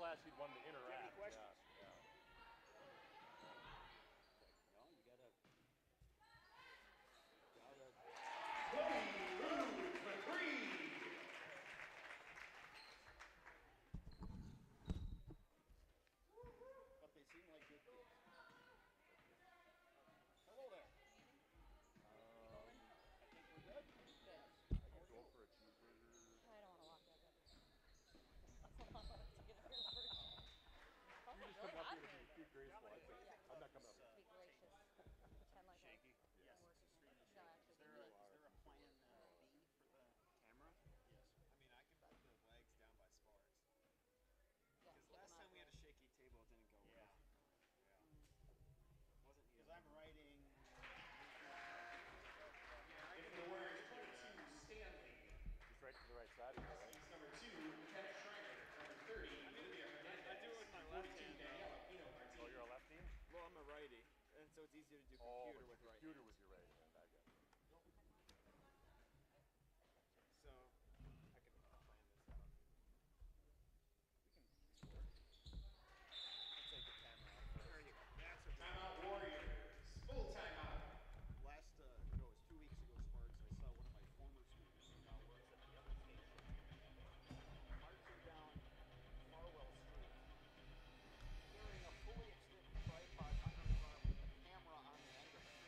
class he'd wanted to interact. Do you have any questions? Yeah. No, you gotta. But they seem like good kids. Hello there. I think we're good. Good. I could go for a cheeseburger. I don't want to walk that good. That's a lot to get up here first. You just come up here to be graceful. I'm not coming up To here. be gracious. Pretend like Shaky. Yes. I'm working. Extremely No, shaky. actually, Is there a plan B for the camera? Yes. I mean, I can put the legs down by Sparks. yeah, Because last time we had a shaky table, it didn't go well. Yeah. Wasn't Because I'm writing. If the Warriors play to Stanley. Just right to the right side of you, right? He's number 2, Kenneth Schreiner. Number 30, Olivia Hernandez. I do it with my left hand. Daniela Pino Martinez. Oh, you're a lefty? Well, I'm a righty, and so it's easier to do Oh, computer with right computer hand. with your right hand. I get it. So I can plan this out. We can work. I'll take the camera off. There you go. That's a Timeout Warriors. Full timeout. Last, no, it was 2 weeks ago, Sparks. I saw one of my former students who now works at the other station. Marching down Farwell Street, carrying a fully extended tripod under his arm with a camera on the end of it.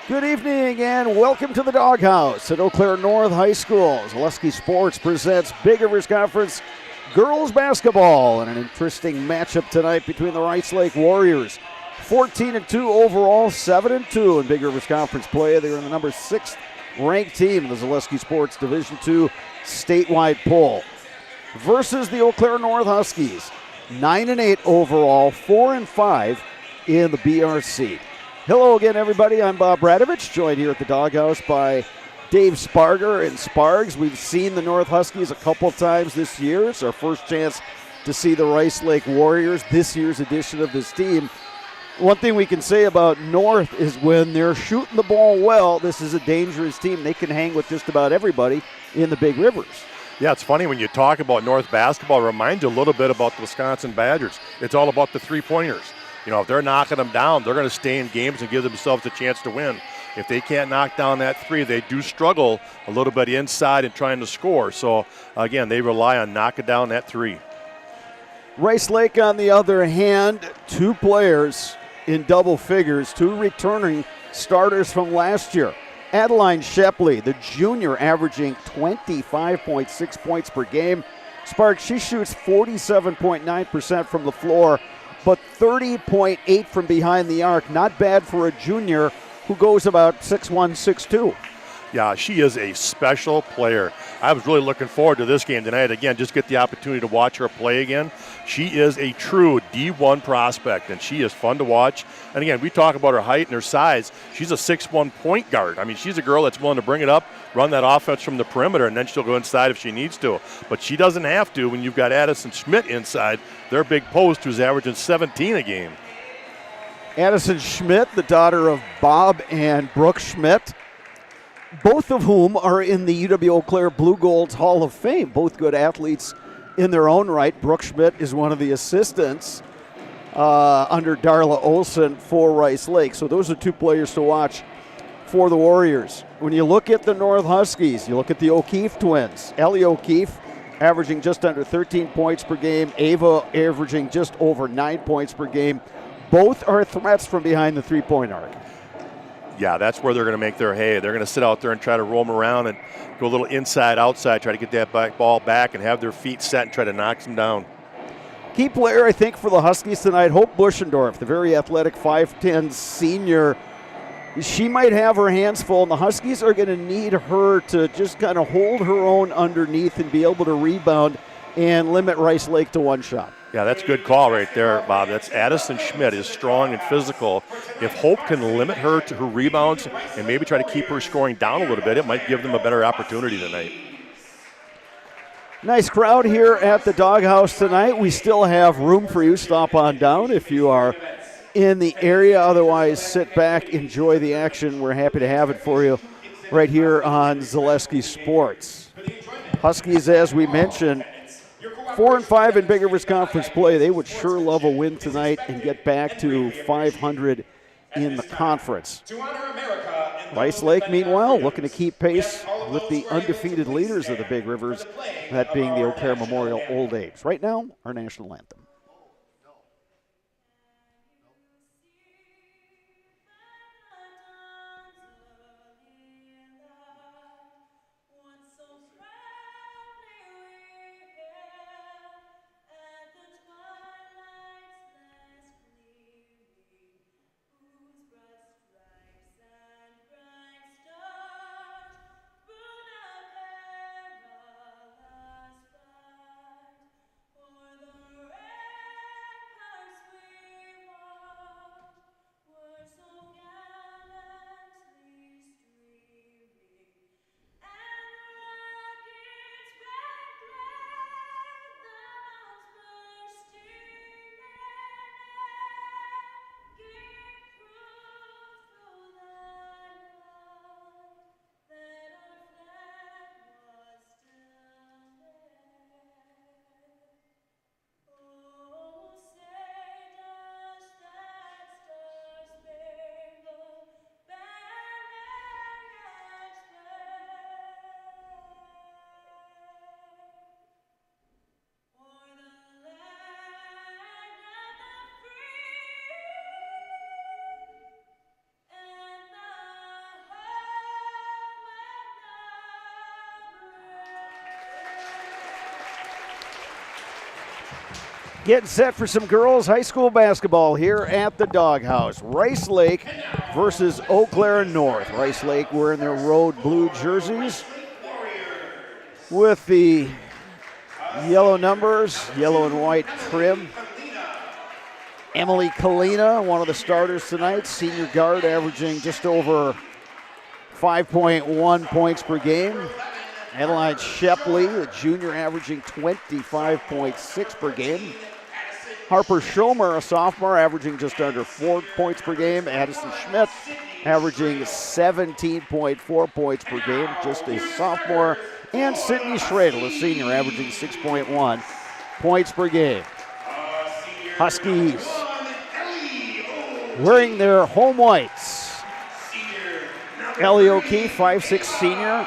Good evening and welcome to the Doghouse at Eau Claire North High School. Zaleski Sports presents Big Rivers Conference girls basketball and an interesting matchup tonight between the Rice Lake Warriors. 14-2 overall, 7-2 in Big Rivers Conference play. They're in the number 6th ranked team in the Zaleski Sports Division II statewide poll. Versus the Eau Claire North Huskies, 9-8 overall, 4-5 in the BRC. Hello again, everybody. I'm Bob Radovich, joined here at the Doghouse by Dave Sparger and Spargs. We've seen the North Huskies a couple times this year. It's our first chance to see the Rice Lake Warriors, this year's edition of this team. One thing we can say about North is when they're shooting the ball well, this is a dangerous team. They can hang with just about everybody in the Big Rivers. Yeah, it's funny when you talk about North basketball, it reminds you a little bit about the Wisconsin Badgers. It's all about the three-pointers. You know, if they're knocking them down, they're going to stay in games and give themselves a chance to win. If they can't knock down that three, they do struggle a little bit inside and trying to score. So, again, they rely on knocking down that three. Rice Lake, on the other hand, two players in double figures, two returning starters from last year. Adeline Shepley, the junior, averaging 25.6 points per game. Sparks, she shoots 47.9% from the floor, but 30.8 from behind the arc. Not bad for a junior who goes about 6'1", 6'2". Yeah, she is a special player. I was really looking forward to this game tonight. Again, just get the opportunity to watch her play again. She is a true D1 prospect, and she is fun to watch. And again, we talk about her height and her size. She's a 6'1" point guard. I mean, she's a girl that's willing to bring it up, run that offense from the perimeter, and then she'll go inside if she needs to. But she doesn't have to when you've got Addison Schmidt inside, their big post, who's averaging 17 a game. Addison Schmidt, the daughter of Bob and Brooke Schmidt, both of whom are in the UW-Eau Claire Blue Gold's Hall of Fame. Both good athletes in their own right. Brooke Schmidt is one of the assistants under Darla Olson for Rice Lake. So those are two players to watch for the Warriors. When you look at the North Huskies, you look at the O'Keefe twins. Ellie O'Keefe averaging just under 13 points per game. Ava averaging just over 9 points per game. Both are threats from behind the three-point arc. Yeah, that's where they're going to make their hay. They're going to sit out there and try to roam around and go a little inside, outside, try to get that ball back and have their feet set and try to knock them down. Key player, I think, for the Huskies tonight, Hope Buschendorf, the very athletic 5'10 senior. She might have her hands full, and the Huskies are going to need her to just kind of hold her own underneath and be able to rebound and limit Rice Lake to one shot. Yeah, that's a good call right there, Bob. That's Addison Schmidt is strong and physical. If Hope can limit her to her rebounds and maybe try to keep her scoring down a little bit, it might give them a better opportunity tonight. Nice crowd here at the Doghouse tonight. We still have room for you. Stop on down if you are in the area. Otherwise, sit back, enjoy the action. We're happy to have it for you right here on Zaleski Sports. Huskies, as we mentioned, 4-5 in Big Rivers Conference play. They would sure love a win tonight and get back to 500 in the conference. Rice Lake, meanwhile, looking to keep pace with the undefeated leaders of the Big Rivers, that being the Eau Claire Memorial Old Apes. Right now, our national anthem. Getting set for some girls high school basketball here at the Doghouse. Rice Lake versus Eau Claire North. Rice Lake wearing their road blue jerseys with the yellow numbers, yellow and white trim. Emily Kalina, one of the starters tonight, senior guard, averaging just over 5.1 points per game. Adeline Shepley, the junior, averaging 25.6 per game. Harper Schomer, a sophomore, averaging just under 4 points per game. Addison Schmidt, averaging 17.4 points per game, just a sophomore. And Sydney Schradel, a senior, averaging 6.1 points per game. Huskies wearing their home whites. Ellie O'Keefe, 5'6" senior,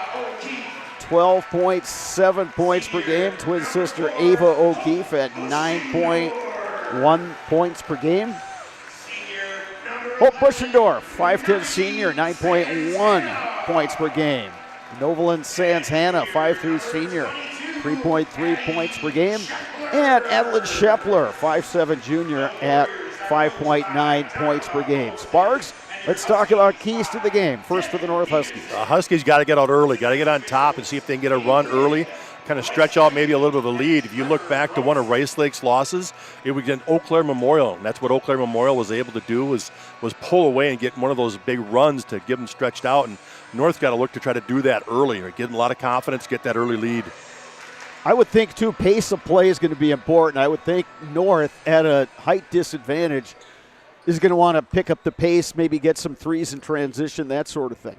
12.7 points per game. Twin sister Ava O'Keefe at 9.1 points per game. Hope Buschendorf, 5'10" senior, 9.1 points per game. Novaland Sands Hannah, 5'3" senior, 3.3 points per game. And Evelyn Shepler, 5'7" junior, at 5.9 points per game. Sparks, let's talk about keys to the game. First for the North Huskies. Huskies got to get out early, got to get on top and see if they can get a run early, kind of stretch out maybe a little bit of a lead. If you look back to one of Rice Lake's losses, it was against Eau Claire Memorial, and that's what Eau Claire Memorial was able to do was pull away and get one of those big runs to give them stretched out, and North got to look to try to do that early, or give them a lot of confidence, get that early lead. I would think, too, pace of play is going to be important. I would think North, at a height disadvantage, is going to want to pick up the pace, maybe get some threes in transition, that sort of thing.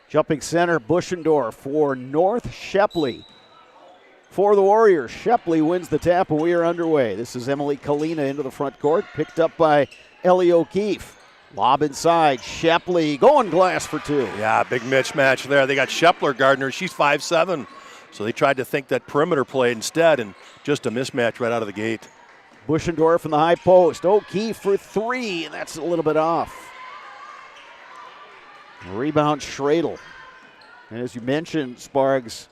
Jumping center, Buschendorf for North. Shepley for the Warriors. Shepley wins the tap, and we are underway. This is Emily Kalina into the front court, picked up by Ellie O'Keefe. Lob inside, Shepley going glass for two. Yeah, big mismatch there. They got Shepler Gardner. She's 5'7", so they tried to think that perimeter play instead, and just a mismatch right out of the gate. Buschendorf in the high post. O'Keefe for three, and that's a little bit off. Rebound, Schradel. And as you mentioned, Spargs,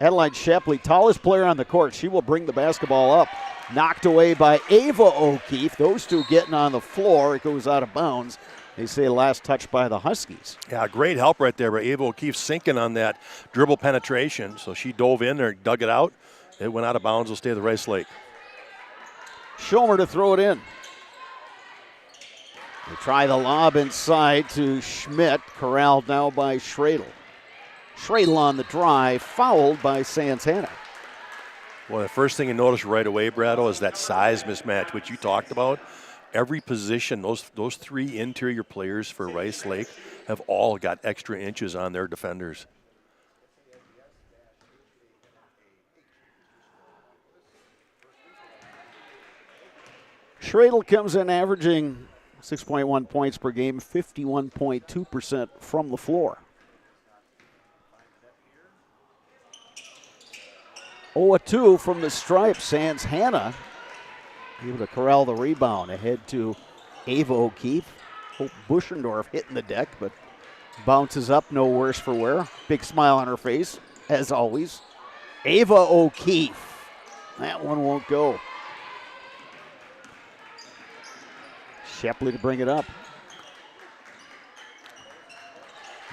Adeline Shepley, tallest player on the court. She will bring the basketball up. Knocked away by Ava O'Keefe. Those two getting on the floor. It goes out of bounds. They say last touch by the Huskies. Yeah, great help right there by Ava O'Keefe, sinking on that dribble penetration. So she dove in there, dug it out. It went out of bounds. Will stay with Rice Lake. Schomer to throw it in. They try the lob inside to Schmidt. Corralled now by Schradel. Schradel on the drive, fouled by Sands Hannah. Well, the first thing you notice right away, Brado, is that size mismatch, which you talked about. Every position, those three interior players for Rice Lake have all got extra inches on their defenders. Schradel comes in averaging 6.1 points per game, 51.2% from the floor. 0-2 from the stripe. Sands Hannah able to corral the rebound. Ahead to Ava O'Keefe. Hope Buschendorf hitting the deck, but bounces up, no worse for wear. Big smile on her face, as always. Ava O'Keefe. That one won't go. Shepley to bring it up.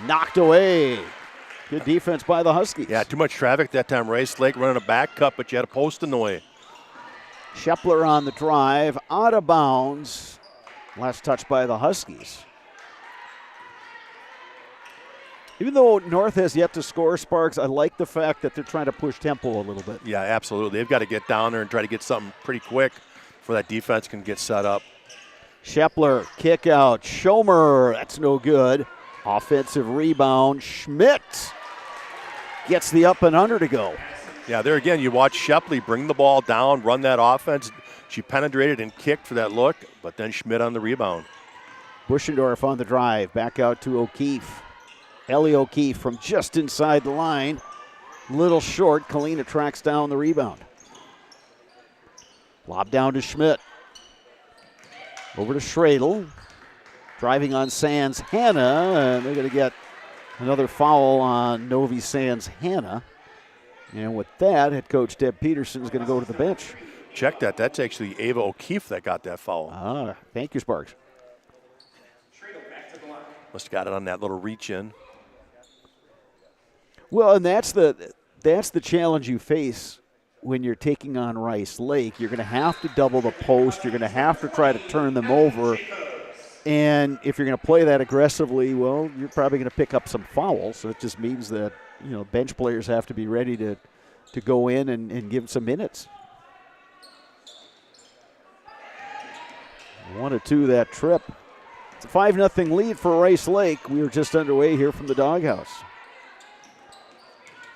Knocked away. Good defense by the Huskies. Yeah, too much traffic that time. Rice Lake running a back cut, but you had a post in the way. Shepler on the drive, out of bounds. Last touch by the Huskies. Even though North has yet to score, Sparks, I like the fact that they're trying to push tempo a little bit. Yeah, absolutely. They've got to get down there and try to get something pretty quick before that defense can get set up. Shepler, kick out. Schomer, that's no good. Offensive rebound. Schmidt gets the up and under to go. Yeah, there again, you watch Shepley bring the ball down, run that offense. She penetrated and kicked for that look, but then Schmidt on the rebound. Buschendorf on the drive. Back out to O'Keefe. Ellie O'Keefe from just inside the line. Little short. Kalina tracks down the rebound. Lob down to Schmidt. Over to Schradel. Driving on Sands Hannah, and they're going to get another foul on Novi Sands Hannah. And with that, head coach Deb Peterson is going to go to the bench. Check that. That's actually Ava O'Keefe that got that foul. Thank you, Sparks. Must have got it on that little reach in. Well, and that's the challenge you face when you're taking on Rice Lake. You're going to have to double the post. You're going to have to try to turn them over. And if you're going to play that aggressively, well, you're probably going to pick up some fouls. So it just means that, bench players have to be ready to go in and give them some minutes. 1-2 that trip. It's a 5-0 lead for Rice Lake. We are just underway here from the doghouse.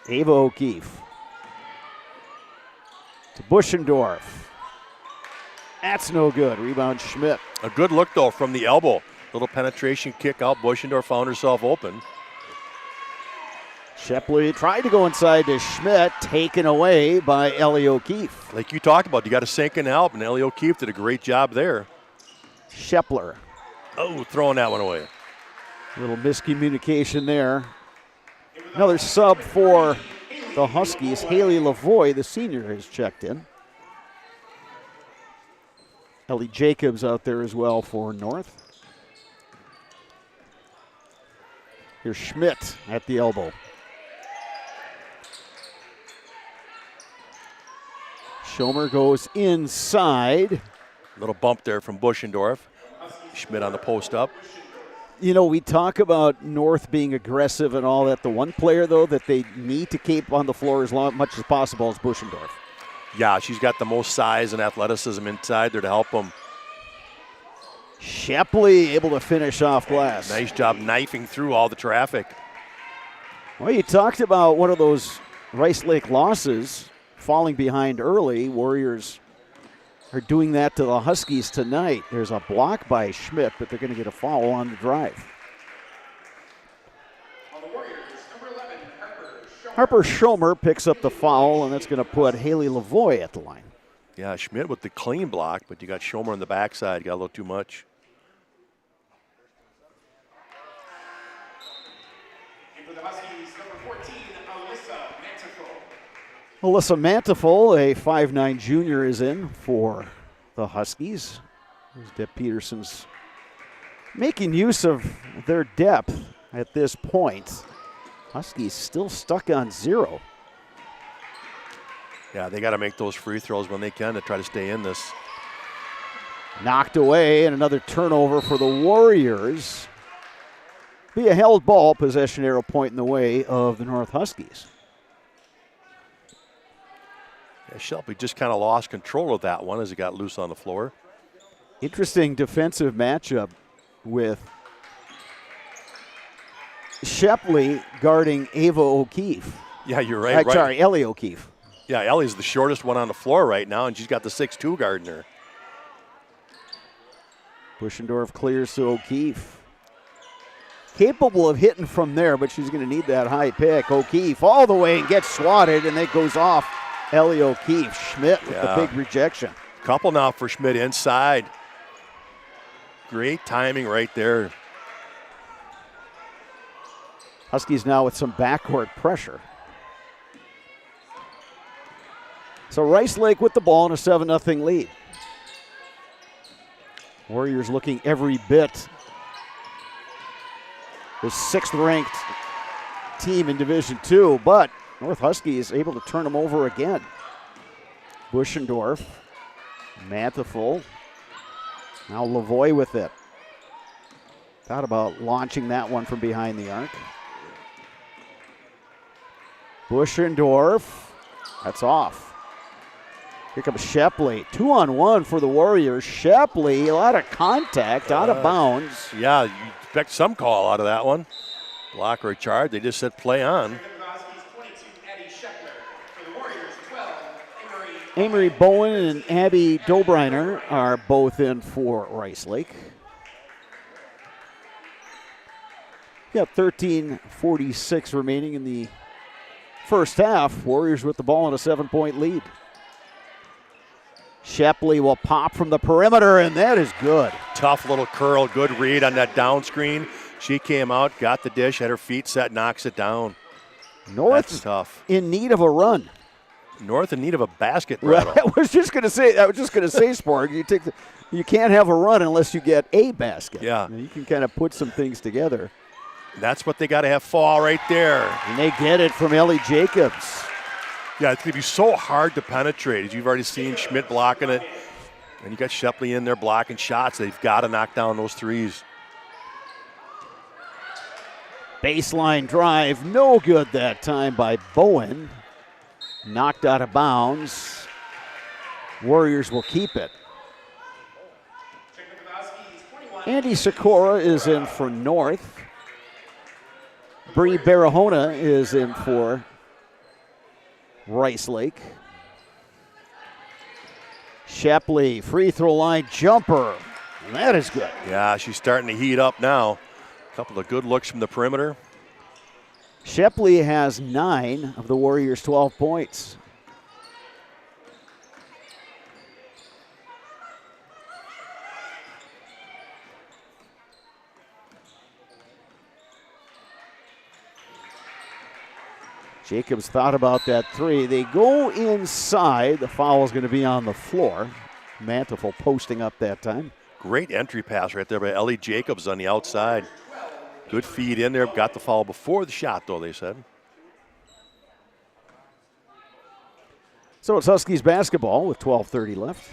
Ava O'Keefe to Buschendorf. That's no good. Rebound Schmidt. A good look, though, from the elbow. Little penetration kick out. Buschendorf found herself open. Shepley tried to go inside to Schmidt, taken away by Ellie O'Keefe. Like you talked about, you got to sink and help, and Ellie O'Keefe did a great job there. Shepler. Oh, throwing that one away. A little miscommunication there. Another sub for the Huskies. Haley Lavoie, the senior, has checked in. Ellie Jacobs out there as well for North. Here's Schmidt at the elbow. Schomer goes inside. Little bump there from Buschendorf. Schmidt on the post up. We talk about North being aggressive and all that. The one player, though, that they need to keep on the floor as much as possible is Buschendorf. Yeah, she's got the most size and athleticism inside there to help them. Shepley able to finish off glass. Nice job knifing through all the traffic. Well, you talked about one of those Rice Lake losses, falling behind early. Warriors are doing that to the Huskies tonight. There's a block by Schmidt, but they're going to get a foul on the drive. On the Warriors, number 11, Harper Schomer picks up the foul, and that's going to put Haley Lavoie at the line. Yeah, Schmidt with the clean block, but you got Schomer on the backside. Got a little too much. And for the Huskies, number 14, Alyssa Mantico. Alyssa Mantifull, a 5'9 junior, is in for the Huskies. There's Deb Peterson's making use of their depth at this point. Huskies still stuck on 0. Yeah, they got to make those free throws when they can to try to stay in this. Knocked away, and another turnover for the Warriors. Be a held ball, possession arrow point in the way of the North Huskies. Yeah, Shelby just kind of lost control of that one as he got loose on the floor. Interesting defensive matchup with Shepley guarding Ava O'Keefe. Yeah, you're right. Sorry, Ellie O'Keefe. Yeah, Ellie's the shortest one on the floor right now, and she's got the 6'2 guarding her. Buschendorf clears to O'Keefe. Capable of hitting from there, but she's going to need that high pick. O'Keefe all the way and gets swatted, and it goes off Ellie O'Keefe. Schmidt with the big rejection. Couple now for Schmidt inside. Great timing right there. Huskies now with some backcourt pressure. So Rice Lake with the ball in a 7-0 lead. Warriors looking every bit the 6th-ranked team in Division II, but North Huskies able to turn them over again. Buschendorf, Mantifull, now Lavoie with it. Thought about launching that one from behind the arc. Buschendorf, that's off. Here comes Shepley. 2-on-1 for the Warriors. Shepley, a lot of contact, out of bounds. Yeah, you expect some call out of that one. Block or a charge. They just said play on. For the Huskies, 22, Addie Sheppler. For the Warriors, 12, Amory Bowen and Abby Dobreiner are both in for Rice Lake. Got 13:46 remaining in the first half. Warriors with the ball in a 7-point lead. Shepley will pop from the perimeter, and that is good. Tough little curl, good read on that down screen. She came out, got the dish, had her feet set, knocks it down. North That's tough. in need of a run. North in need of a basket Right. rattle. I was just going to say, Spark, you can't have a run unless you get a basket. Yeah. You can kind of put some things together. That's what they got to have fall right there. And they get it from Ellie Jacobs. Yeah, it's going to be so hard to penetrate. As you've already seen Schmidt blocking it. And you got Shepley in there blocking shots. They've got to knock down those threes. Baseline drive, no good that time by Bowen. Knocked out of bounds. Warriors will keep it. Andy Sikora is in for North. Bree Barahona is in for Rice Lake. Shepley, free throw line jumper. And that is good. Yeah, she's starting to heat up now. A couple of good looks from the perimeter. Shepley has 9 of the Warriors' 12 points. Jacobs thought about that three. They go inside. The foul is going to be on the floor. Mantifull posting up that time. Great entry pass right there by Ellie Jacobs on the outside. Good feed in there. Got the foul before the shot, though, they said. So it's Huskies basketball with 12:30 left.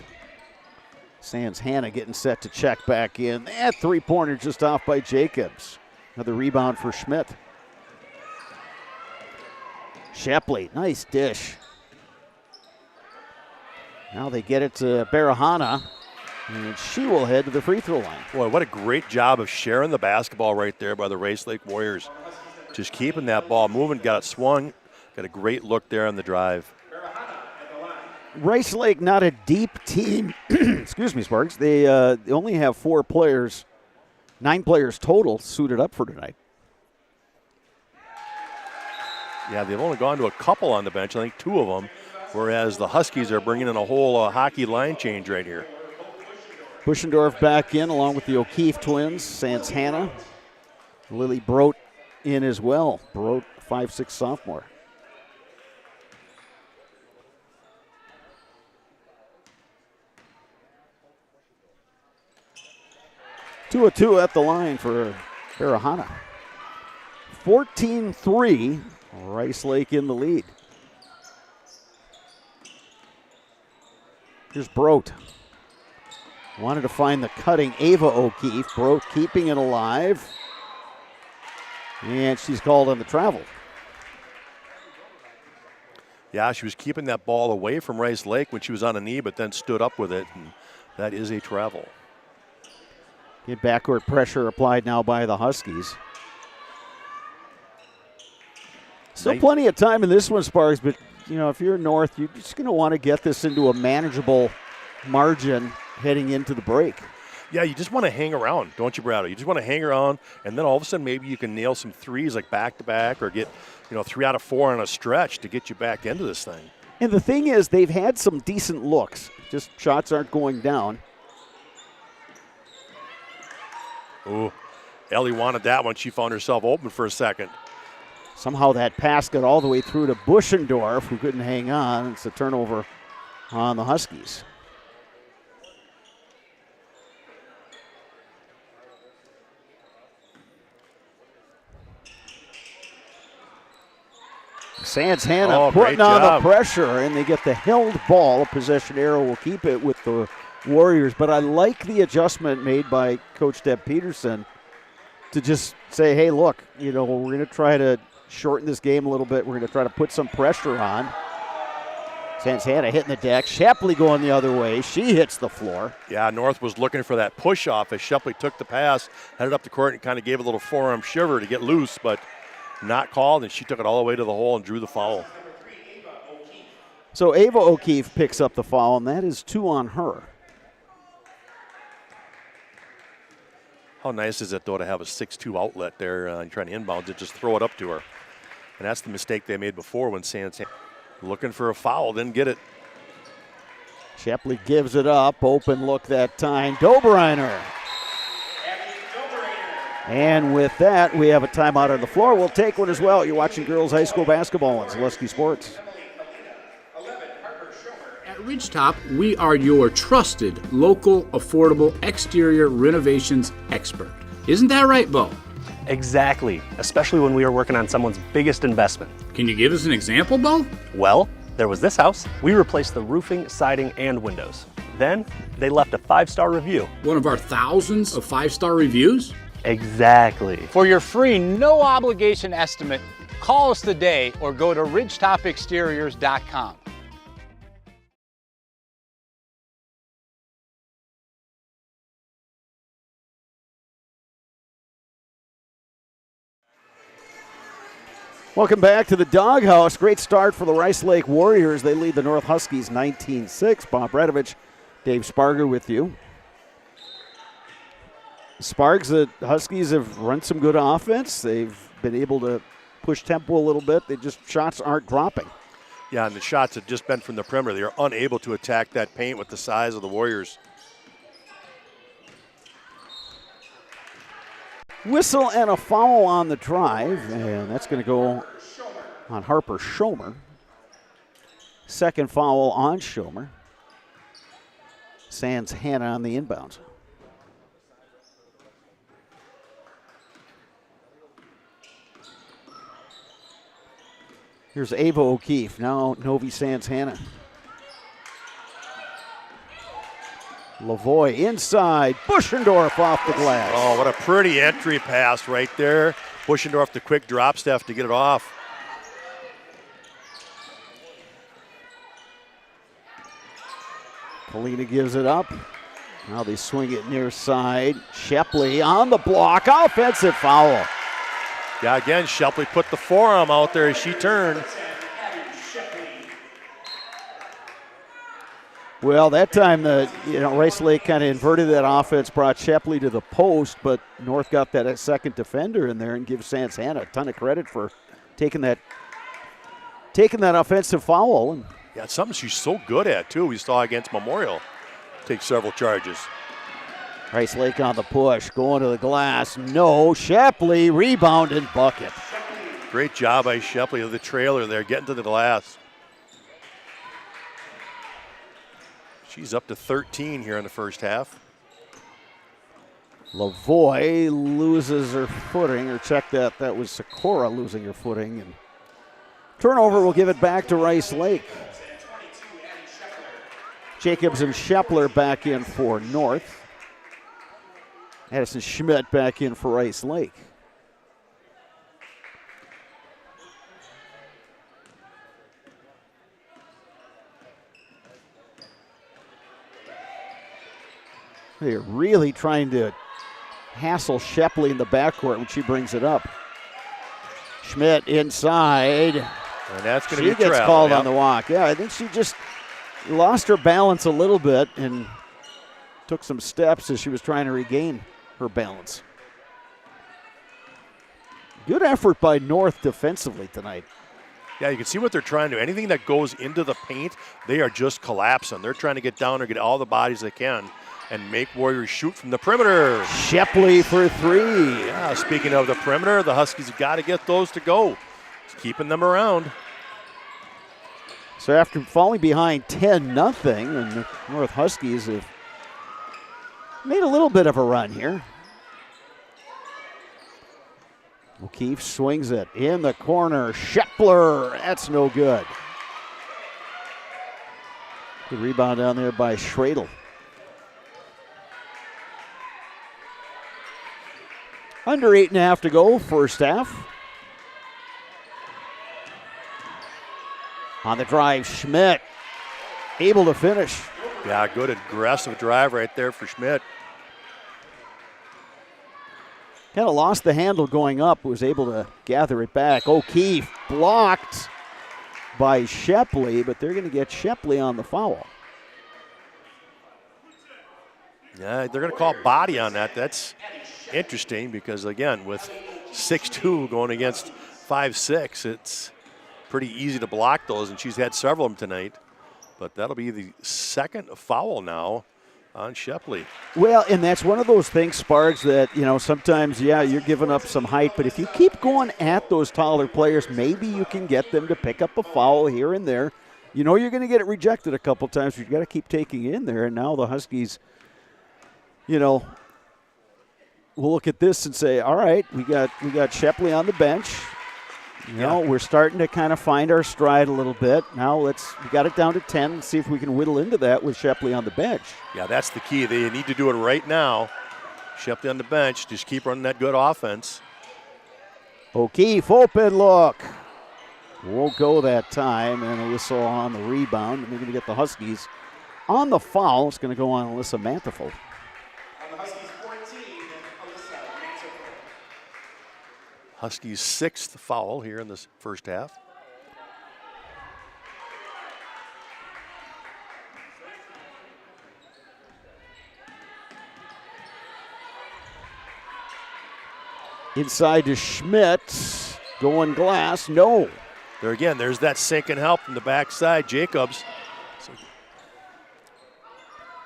Sands Hannah getting set to check back in. That three-pointer just off by Jacobs. Another rebound for Schmidt. Shepley, nice dish. Now they get it to Barahona, and she will head to the free throw line. Boy, what a great job of sharing the basketball right there by the Rice Lake Warriors. Just keeping that ball moving, got it swung. Got a great look there on the drive. Rice Lake, not a deep team. Excuse me, Sparks. They only have 4 players, 9 players total suited up for tonight. Yeah, they've only gone to a couple on the bench, I think 2 of them, whereas the Huskies are bringing in a whole hockey line change right here. Buschendorf back in along with the O'Keefe twins, Sands Hannah. Lily Brote in as well. Brote, 5'6" sophomore. Two at the line for Barahona. 14-3, Rice Lake in the lead. Here's Brote. Wanted to find the cutting Ava O'Keefe. Brote keeping it alive. And she's called on the travel. Yeah, she was keeping that ball away from Rice Lake when she was on a knee, but then stood up with it, and that is a travel. Get backcourt pressure applied now by the Huskies. Still plenty of time in this one, Sparks, but if you're North, you're just going to want to get this into a manageable margin heading into the break. Yeah, you just want to hang around, don't you, Brad? You just want to hang around, and then all of a sudden maybe you can nail some threes like back-to-back or get 3 out of 4 on a stretch to get you back into this thing. And the thing is, they've had some decent looks. Just shots aren't going down. Ooh, Ellie wanted that one. She found herself open for a second. Somehow that pass got all the way through to Buschendorf, who couldn't hang on. It's a turnover on the Huskies. Sands Hannah putting on the pressure, and they get the held ball. A possession arrow will keep it with the Warriors, but I like the adjustment made by Coach Deb Peterson to just say, hey, look, we're going to try to shorten this game a little bit. We're going to try to put some pressure on. Sands Hannah hitting the deck. Shepley going the other way. She hits the floor. Yeah, North was looking for that push-off as Shepley took the pass, headed up the court, and kind of gave a little forearm shiver to get loose, but not called, and she took it all the way to the hole and drew the foul. So Ava O'Keefe picks up the foul, and that is 2 on her. How nice is it, though, to have a 6'2" outlet there and trying to inbound it, just throw it up to her. And that's the mistake they made before when Sands looking for a foul, didn't get it. Shepley gives it up. Open look that time. Dobreiner. And with that, we have a timeout on the floor. We'll take one as well. You're watching girls high school basketball on Zaleski Sports. At Ridgetop, we are your trusted, local, affordable exterior renovations expert. Isn't that right, Bo? Exactly, especially when we are working on someone's biggest investment. Can you give us an example, Bo? Well, there was this house. We replaced the roofing, siding, and windows. Then, they left a 5-star review. One of our thousands of 5-star reviews? Exactly. For your free, no obligation estimate, call us today or go to ridgetopexteriors.com. Welcome back to the Doghouse. Great start for the Rice Lake Warriors. They lead the North Huskies 19-6. Bob Bredovich, Dave Sparger with you. Sparks, the Huskies have run some good offense. They've been able to push tempo a little bit. Shots aren't dropping. Yeah, and the shots have just been from the perimeter. They're unable to attack that paint with the size of the Warriors. Whistle and a foul on the drive, and that's going to go on Harper Schomer. Second foul on Schomer. Sands Hannah on the inbound. Here's Ava O'Keefe, now Novi Sands Hannah. Lavoie inside, Buschendorf off the glass. Oh, what a pretty entry pass right there. Buschendorf the quick drop step to get it off. Polina gives it up. Now they swing it near side. Shepley on the block, offensive foul. Yeah, again, Shepley put the forearm out there as she turned. Well, that time Rice Lake kind of inverted that offense, brought Shepley to the post, but North got that second defender in there and gives Sands Hannah a ton of credit for taking that offensive foul. And yeah, it's something she's so good at too. We saw against Memorial take several charges. Rice Lake on the push, going to the glass. No, Shepley rebound and bucket. Great job by Shepley of the trailer there, getting to the glass. She's up to 13 here in the first half. Lavoie loses her footing, or check that. That was Sikora losing her footing. And turnover will give it back to Rice Lake. Jacobs and Shepler back in for North. Addison Schmidt back in for Rice Lake. They're really trying to hassle Shepley in the backcourt when she brings it up. Schmidt inside. And that's going to be She gets travel, called yep. on the walk. Yeah, I think she just lost her balance a little bit and took some steps as she was trying to regain her balance. Good effort by North defensively tonight. Yeah, you can see what they're trying to do. Anything that goes into the paint, they are just collapsing. They're trying to get down there, get all the bodies they can, and make Warriors shoot from the perimeter. Shepley for three. Yeah, speaking of the perimeter, the Huskies have got to get those to go. It's keeping them around. So after falling behind 10-0, and the North Huskies have made a little bit of a run here. O'Keefe swings it in the corner. Shepler, that's no good. Good rebound down there by Schradel. Under 8.5 to go, first half. On the drive, Schmidt able to finish. Yeah, good aggressive drive right there for Schmidt. Kind of lost the handle going up, was able to gather it back. O'Keefe blocked by Shepley, but they're going to get Shepley on the foul. Yeah, they're going to call body on that. That's interesting because, again, with 6'2" going against 5'6", it's pretty easy to block those, and she's had several of them tonight. But that'll be the second foul now on Shepley. Well, and that's one of those things, Sparks, that, sometimes, you're giving up some height, but if you keep going at those taller players, maybe you can get them to pick up a foul here and there. You know you're going to get it rejected a couple times, but you got to keep taking it in there. And now the Huskies, we'll look at this and say, all right, we got Shepley on the bench. We're starting to kind of find our stride a little bit. Now we got it down to 10. Let's see if we can whittle into that with Shepley on the bench. Yeah, that's the key. They need to do it right now. Shepley on the bench. Just keep running that good offense. O'Keefe, open look. Won't go that time, and a whistle on the rebound. And they're going to get the Huskies on the foul. It's going to go on Alyssa Mantefel. On the Huskies 14, Alyssa Mantefel. Huskies' 6th foul here in this first half. Inside to Schmidt, going glass, no. There's that sink and help from the backside. Jacobs.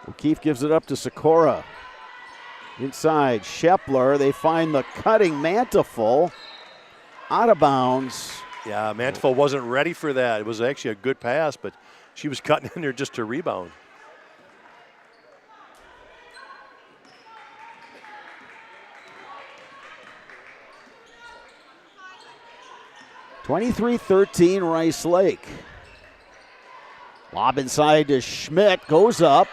O'Keefe gives it up to Sikora. Inside, Shepler. They find the cutting Mantefel. Out of bounds. Yeah, Mantefel wasn't ready for that. It was actually a good pass, but she was cutting in there just to rebound. (23-13) Rice Lake. Lob inside to Schmidt, goes up.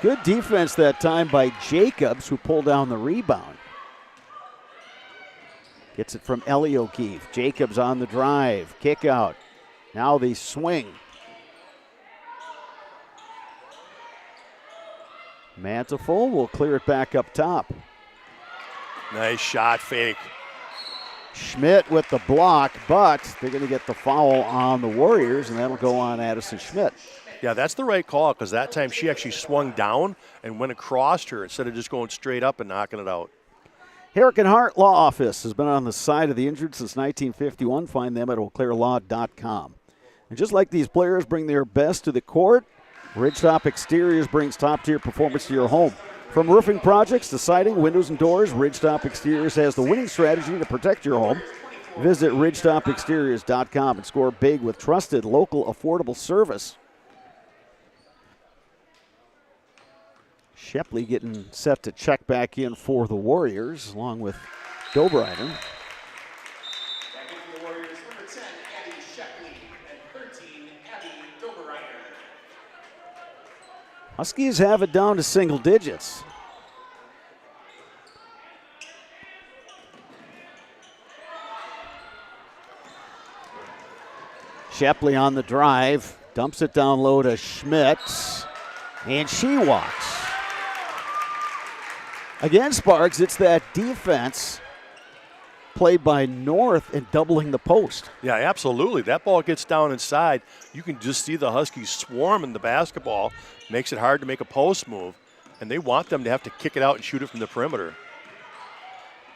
Good defense that time by Jacobs, who pulled down the rebound. Gets it from Ellie O'Keefe. Jacobs on the drive, kick out. Now the swing. Mantefel will clear it back up top. Nice shot fake. Schmidt with the block, but they're going to get the foul on the Warriors, and that'll go on Addison Schmidt. Yeah, that's the right call, because that time she actually swung down and went across her instead of just going straight up and knocking it out. Herrick and Hart Law Office has been on the side of the injured since 1951. Find them at eauclairlaw.com. And just like these players bring their best to the court, Ridgetop Exteriors brings top-tier performance to your home. From roofing projects to siding, windows, and doors, Ridgetop Exteriors has the winning strategy to protect your home. Visit ridgetopexteriors.com and score big with trusted, local, affordable service. Shepley getting set to check back in for the Warriors, along with Dobreiter. Back in for the Warriors, number 10, Abby Shepley, and 13, Abby Dobreiter. Huskies have it down to single digits. Shepley on the drive, dumps it down low to Schmidt, and she walks. Again, Sparks, it's that defense played by North and doubling the post. Yeah, absolutely. That ball gets down inside. You can just see the Huskies swarming the basketball. Makes it hard to make a post move. And they want them to have to kick it out and shoot it from the perimeter.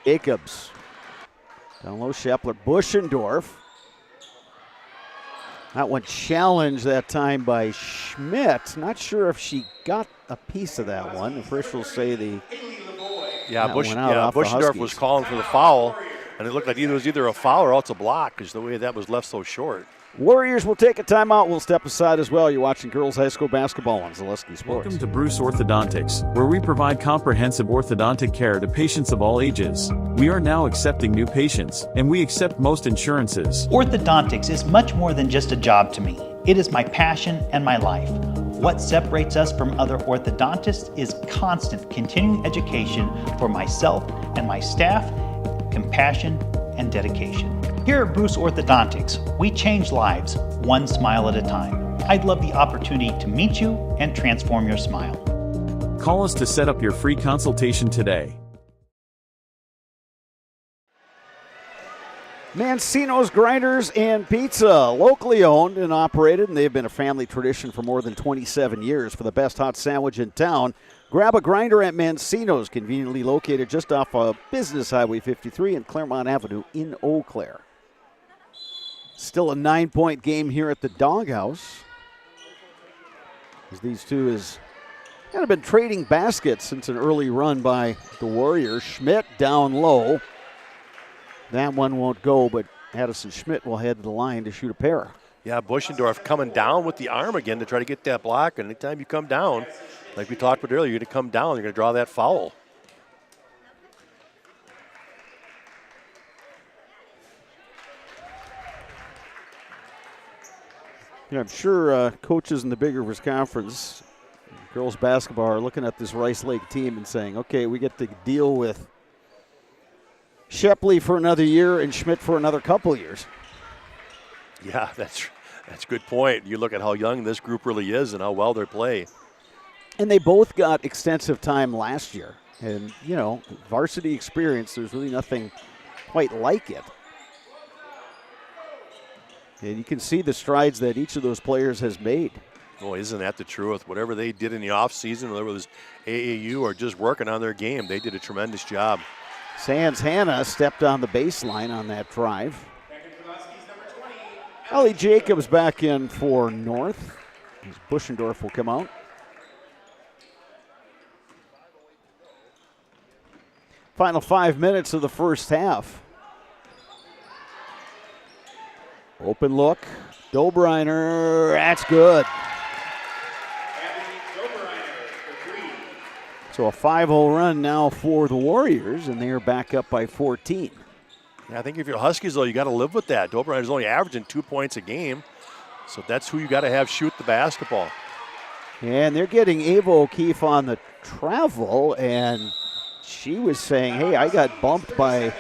Jacobs. Down low, Shepler. Buschendorf. That one challenged that time by Schmidt. Not sure if she got a piece of that one. Officials say Buschendorf was calling for the foul, and it looked like it was either a foul or else a block because the way that was left so short. Warriors will take a timeout. We'll step aside as well. You're watching girls high school basketball on Zaleski Sports. Welcome to Bruce Orthodontics, where we provide comprehensive orthodontic care to patients of all ages. We are now accepting new patients, and we accept most insurances. Orthodontics is much more than just a job to me. It is my passion and my life. What separates us from other orthodontists is constant continuing education for myself and my staff, compassion, and dedication. Here at Bruce Orthodontics, we change lives one smile at a time. I'd love the opportunity to meet you and transform your smile. Call us to set up your free consultation today. Mancino's Grinders and Pizza, locally owned and operated, and they've been a family tradition for more than 27 years. For the best hot sandwich in town, grab a grinder at Mancino's, conveniently located just off of Business Highway 53 and Claremont Avenue in Eau Claire. Still a 9-point game here at the Doghouse, as these two, as Kind of been trading baskets since an early run by the Warriors. Schmidt down low. That one won't go, but Addison Schmidt will head to the line to shoot a pair. Yeah, Buschendorf coming down with the arm again to try to get that block. And anytime you come down, like we talked about earlier, you're going to come down, you're going to draw that foul. Yeah, I'm sure coaches in the Big Rivers Conference, girls basketball, are looking at this Rice Lake team and saying, okay, we get to deal with Shepley for another year and Schmidt for another couple years. Yeah, that's a good point. You look at how young this group really is and how well they play. And they both got extensive time last year. And, you know, varsity experience, there's really nothing quite like it. And you can see the strides that each of those players has made. Well, isn't that the truth? Whatever they did in the offseason, whether it was AAU or just working on their game, they did a tremendous job. Sands Hannah stepped on the baseline on that drive. Ellie Jacobs back in for North. Buschendorf will come out. Final 5 minutes of the first half. Open look. Dobreiner, that's good. So a 5-0 run now for the Warriors, and they are back up by 14. Yeah, I think if you're Huskies, though, you got to live with that. Dobreiner's only averaging 2 points a game, so that's who you got to have shoot the basketball. And they're getting Ava O'Keefe on the travel, and she was saying, hey, I got bumped by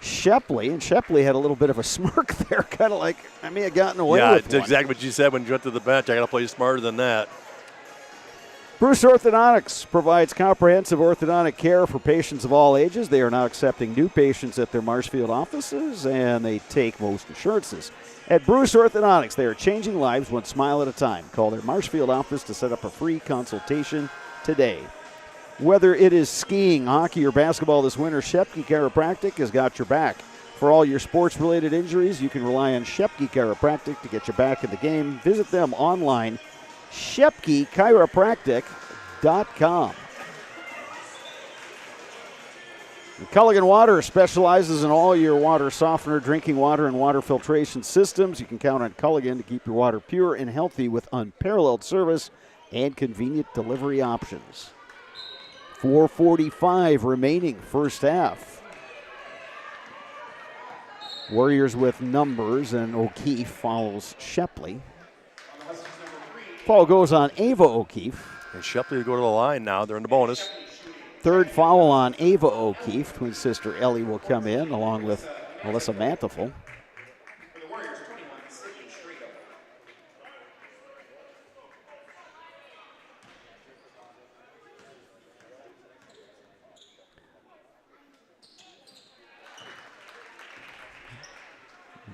Shepley, and Shepley had a little bit of a smirk there, kind of like, I may have gotten away with Yeah, one. it's exactly what you said when you went to the bench. I got to play smarter than that. Bruce Orthodontics provides comprehensive orthodontic care for patients of all ages. They are now accepting new patients at their Marshfield offices, and they take most insurances. At Bruce Orthodontics, they are changing lives one smile at a time. Call their Marshfield office to set up a free consultation today. Whether it is skiing, hockey, or basketball this winter, Shepke Chiropractic has got your back. For all your sports-related injuries, you can rely on Shepke Chiropractic to get you back in the game. Visit them online, ShepkeChiropractic.com. Culligan Water specializes in all your water softener, drinking water, and water filtration systems. You can count on Culligan to keep your water pure and healthy with unparalleled service and convenient delivery options. 4:45 remaining first half. Warriors with numbers, and O'Keefe follows Shepley. Foul goes on Ava O'Keefe. And Shepley will go to the line now. They're in the bonus. Third foul on Ava O'Keefe. Twin sister Ellie will come in along with Alyssa Mantiful.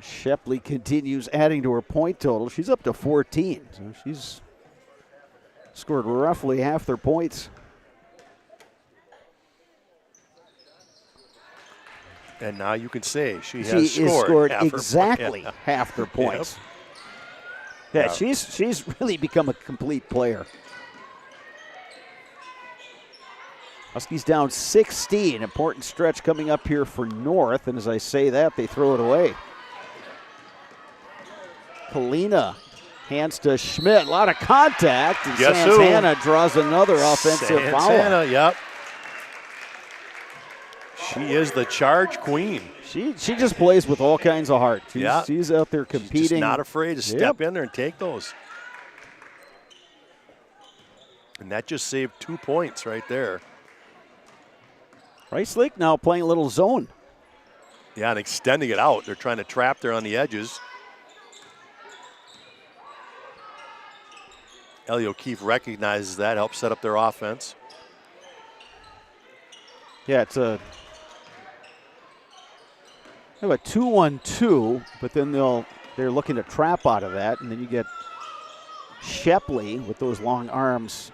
Shepley continues adding to her point total. She's up to 14. So she's scored roughly half their points. And now you can say she She has has scored half her exactly point. half their points. Yeah, she's really become a complete player. Huskies down 16. Important stretch coming up here for North. And as I say that, they throw it away. Kalina hands to Schmidt. A lot of contact. And Santana draws another offensive foul. Santana, yep. She is the charge queen. She just plays with all kinds of heart. Yeah. She's out there competing. She's just not afraid to step in there and take those. And that just saved 2 points right there. Rice Lake now playing a little zone. Yeah, and extending it out. They're trying to trap there on the edges. Ellie O'Keefe recognizes that, helps set up their offense. Yeah, it's a 2-1-2, but then they're looking to trap out of that, and then you get Shepley with those long arms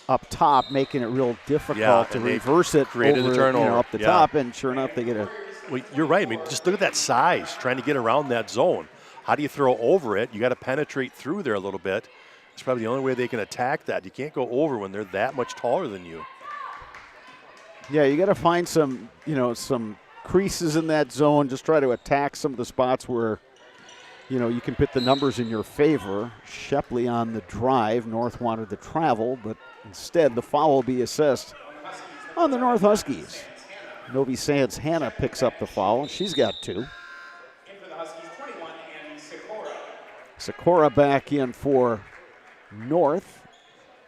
up top, making it real difficult to reverse it created over, the turnover. up the top, and sure enough, they get a. Well, you're right. I mean, just look at that size, trying to get around that zone. How do you throw over it? You got to penetrate through there a little bit. It's probably the only way they can attack that. You can't go over when they're that much taller than you. Yeah, you got to find some, some creases in that zone. Just try to attack some of the spots where, you can put the numbers in your favor. Shepley on the drive. North wanted the travel, but instead the foul will be assessed on the North Huskies. Novi Sands Hannah picks up the foul. She's got 2. In for the Huskies, 21, and Sikora. Sikora back in for North.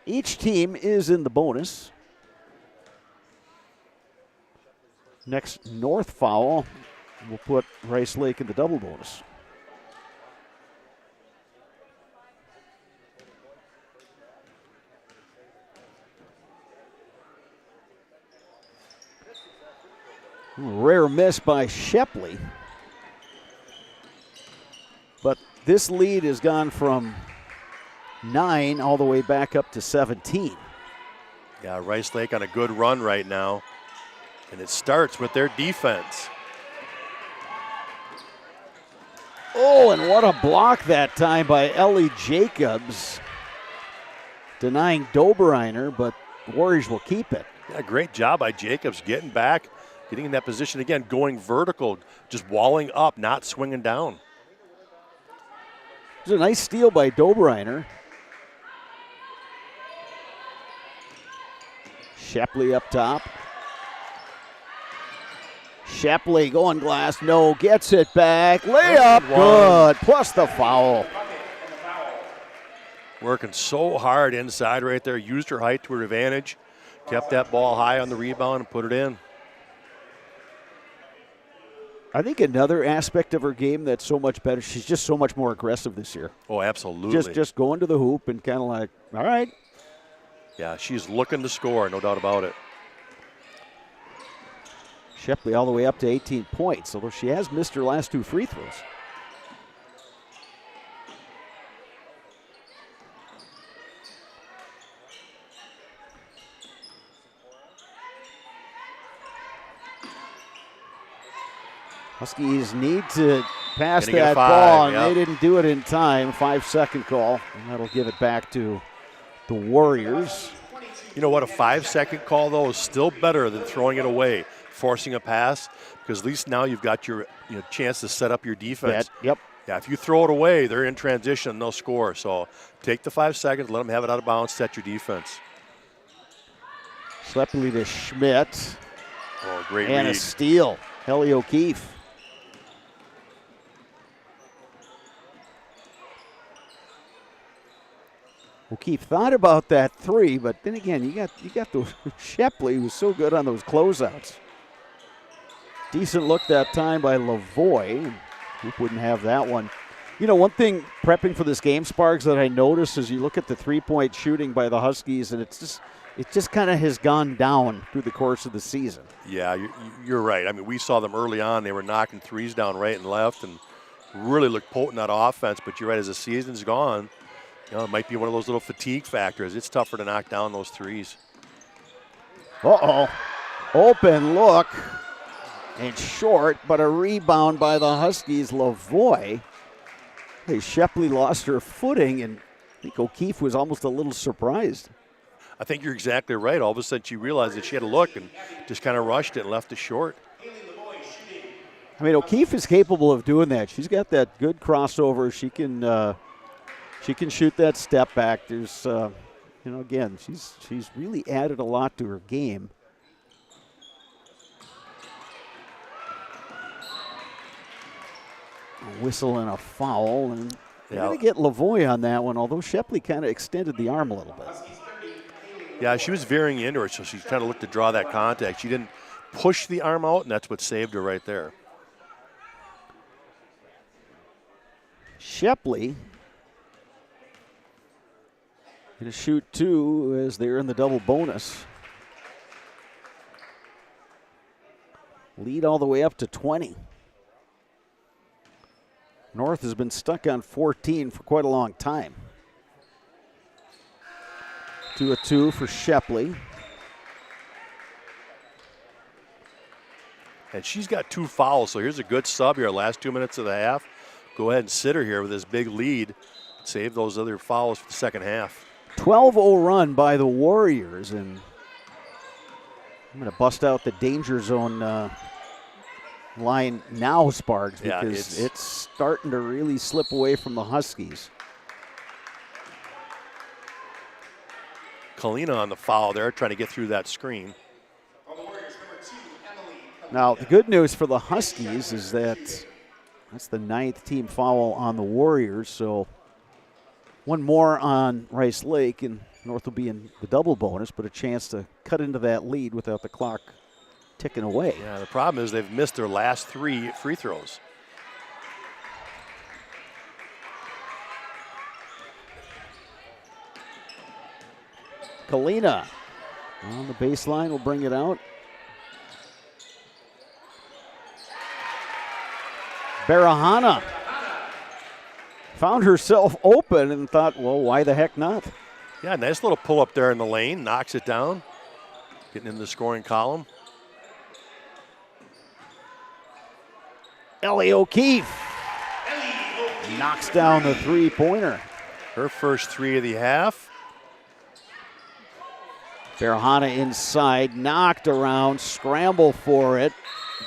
Each team is in the bonus. Next North foul will put Rice Lake in the double bonus. Rare miss by Shepley. But this lead has gone from 9 all the way back up to 17. Yeah, Rice Lake on a good run right now. And it starts with their defense. Oh, and what a block that time by Ellie Jacobs. Denying Dobereiner, but Warriors will keep it. Yeah, great job by Jacobs getting back, getting in that position again, going vertical, just walling up, not swinging down. There's a nice steal by Dobereiner. Shepley up top. Shepley going glass, no, gets it back. Layup, good, plus the foul. Working so hard inside right there, used her height to her advantage, kept that ball high on the rebound and put it in. I think another aspect of her game that's so much better, she's just so much more aggressive this year. Oh, absolutely. Just going to the hoop and kind of like, all right. Yeah, she's looking to score, no doubt about it. Shepley all the way up to 18 points, although she has missed her last 2 free throws. Huskies need to pass that ball, and they didn't do it in time. 5-second call, and that'll give it back to the Warriors. You know what, a 5-second call, though, is still better than throwing it away, forcing a pass, because at least now you've got your chance to set up your defense. Yep. Yeah, if you throw it away, they're in transition and they'll score. So take the 5 seconds, let them have it out of bounds, set your defense. Schleppely to Schmidt. Oh, great and read. A steal. Helly O'Keefe. O'Keefe thought about that 3, but then again, you got the Shepley, who's so good on those closeouts. Decent look that time by Lavoie. Hoop wouldn't have that one. You know, one thing prepping for this game, Sparks, that I noticed is you look at the 3-point shooting by the Huskies, and it just kind of has gone down through the course of the season. Yeah, you're right. I mean, we saw them early on. They were knocking threes down right and left and really looked potent on offense. But you're right, as the season's gone, it might be one of those little fatigue factors. It's tougher to knock down those threes. Uh-oh. Open look. And short, but a rebound by the Huskies. Lavoie. Hey, Shepley lost her footing, and I think O'Keefe was almost a little surprised. I think you're exactly right. All of a sudden she realized that she had to look and just kind of rushed it and left it short. I mean, O'Keefe is capable of doing that. She's got that good crossover. She can shoot that step back. There's, again, she's really added a lot to her game. A whistle and a foul, and they're going to get Lavoie on that one, although Shepley kind of extended the arm a little bit. Yeah, she was veering into her, so she kind of looked to draw that contact. She didn't push the arm out, and that's what saved her right there. Shepley going to shoot 2 as they're in the double bonus. Lead all the way up to 20. North has been stuck on 14 for quite a long time. 2-2 for Shepley. And she's got 2 fouls, so here's a good sub here. Last 2 minutes of the half. Go ahead and sit her here with this big lead. save those other fouls for the second half. 12-0 run by the Warriors, and I'm going to bust out the danger zone line now, Sparks, because it's starting to really slip away from the Huskies. Kalina on the foul there, trying to get through that screen. Now, the good news for the Huskies is that that's the 9th team foul on the Warriors, so one more on Rice Lake, and North will be in the double bonus, but a chance to cut into that lead without the clock ticking away. Yeah, the problem is they've missed their last 3 free throws. Kalina on the baseline will bring it out. Barahana found herself open and thought, well, why the heck not? Yeah, nice little pull up there in the lane, knocks it down, getting in the scoring column. Ellie O'Keefe knocks down the three-pointer. Her first 3 of the half. Barahana inside, knocked around, scramble for it.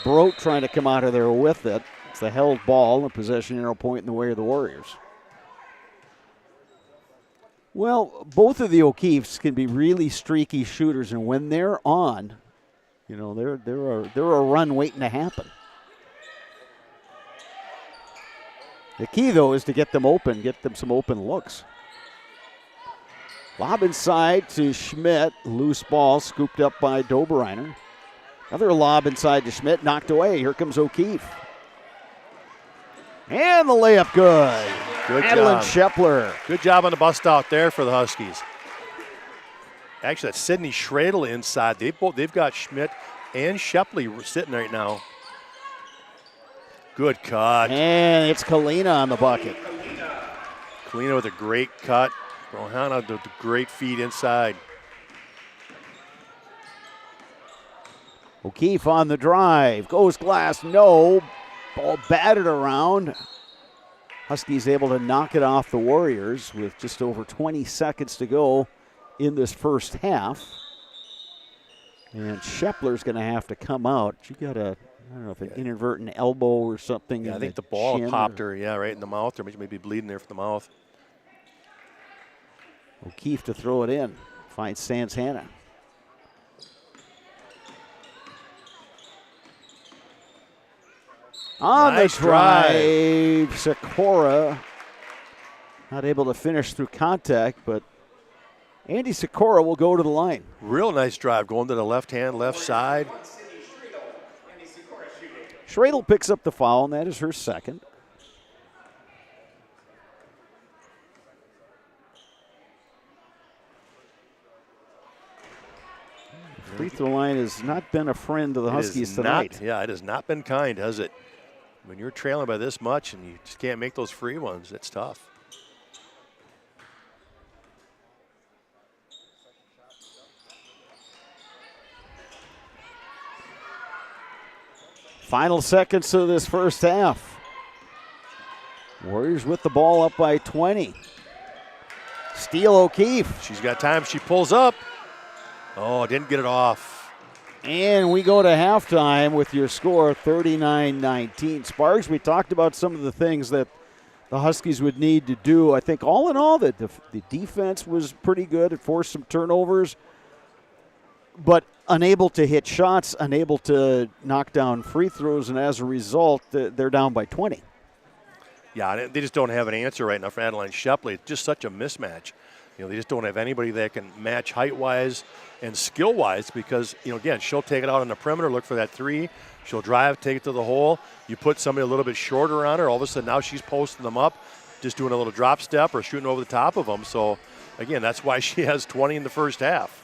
Brote trying to come out of there with it. It's the held ball, a possession arrow point in the way of the Warriors. Well, both of the O'Keefes can be really streaky shooters, and when they're on, you know, they're a run waiting to happen. The key, though, is to get them open, get them some open looks. Lob inside to Schmidt. Loose ball scooped up by Doberreiner. Another lob inside to Schmidt, knocked away. Here comes O'Keefe. And the layup good. Good Madeline job. Shepler. Good job on the bust out there for the Huskies. Actually, that's Sydney Schradel inside. They've got Schmidt and Shepley sitting right now. Good cut. And it's Kalina on the bucket. Kalina with a great cut. Rohana with a great feed inside. O'Keefe on the drive. Goes glass, no. Ball batted around. Huskies able to knock it off the Warriors with just over 20 seconds to go in this first half. And Shepler's going to have to come out. She got I don't know if an inadvertent elbow or something. Yeah, I think the ball popped her, right in the mouth, or maybe bleeding there from the mouth. O'Keefe to throw it in. Finds Santana. On Nice the drive, Sikora not able to finish through contact, but Andy Sikora will go to the line. Real nice drive going to the left side. Schradel picks up the foul, and that is her second. Free throw line has not been a friend to the Huskies tonight. It has not been kind, has it? When you're trailing by this much and you just can't make those free ones, it's tough. Final seconds of this first half. Warriors with the ball up by 20. Steele O'Keefe. She's got time. She pulls up. Oh, didn't get it off. And we go to halftime with your score 39-19. Sparks, we talked about some of the things that the Huskies would need to do. I think all in all, the defense was pretty good. It forced some turnovers, but unable to hit shots, unable to knock down free throws, and as a result, they're down by 20. Yeah, they just don't have an answer right now for Adeline Shepley. It's just such a mismatch. You know, they just don't have anybody that can match height-wise and skill-wise because, you know, again, she'll take it out on the perimeter, look for that three. She'll drive, take it to the hole. You put somebody a little bit shorter on her, all of a sudden now she's posting them up, just doing a little drop step or shooting over the top of them. So, again, that's why she has 20 in the first half.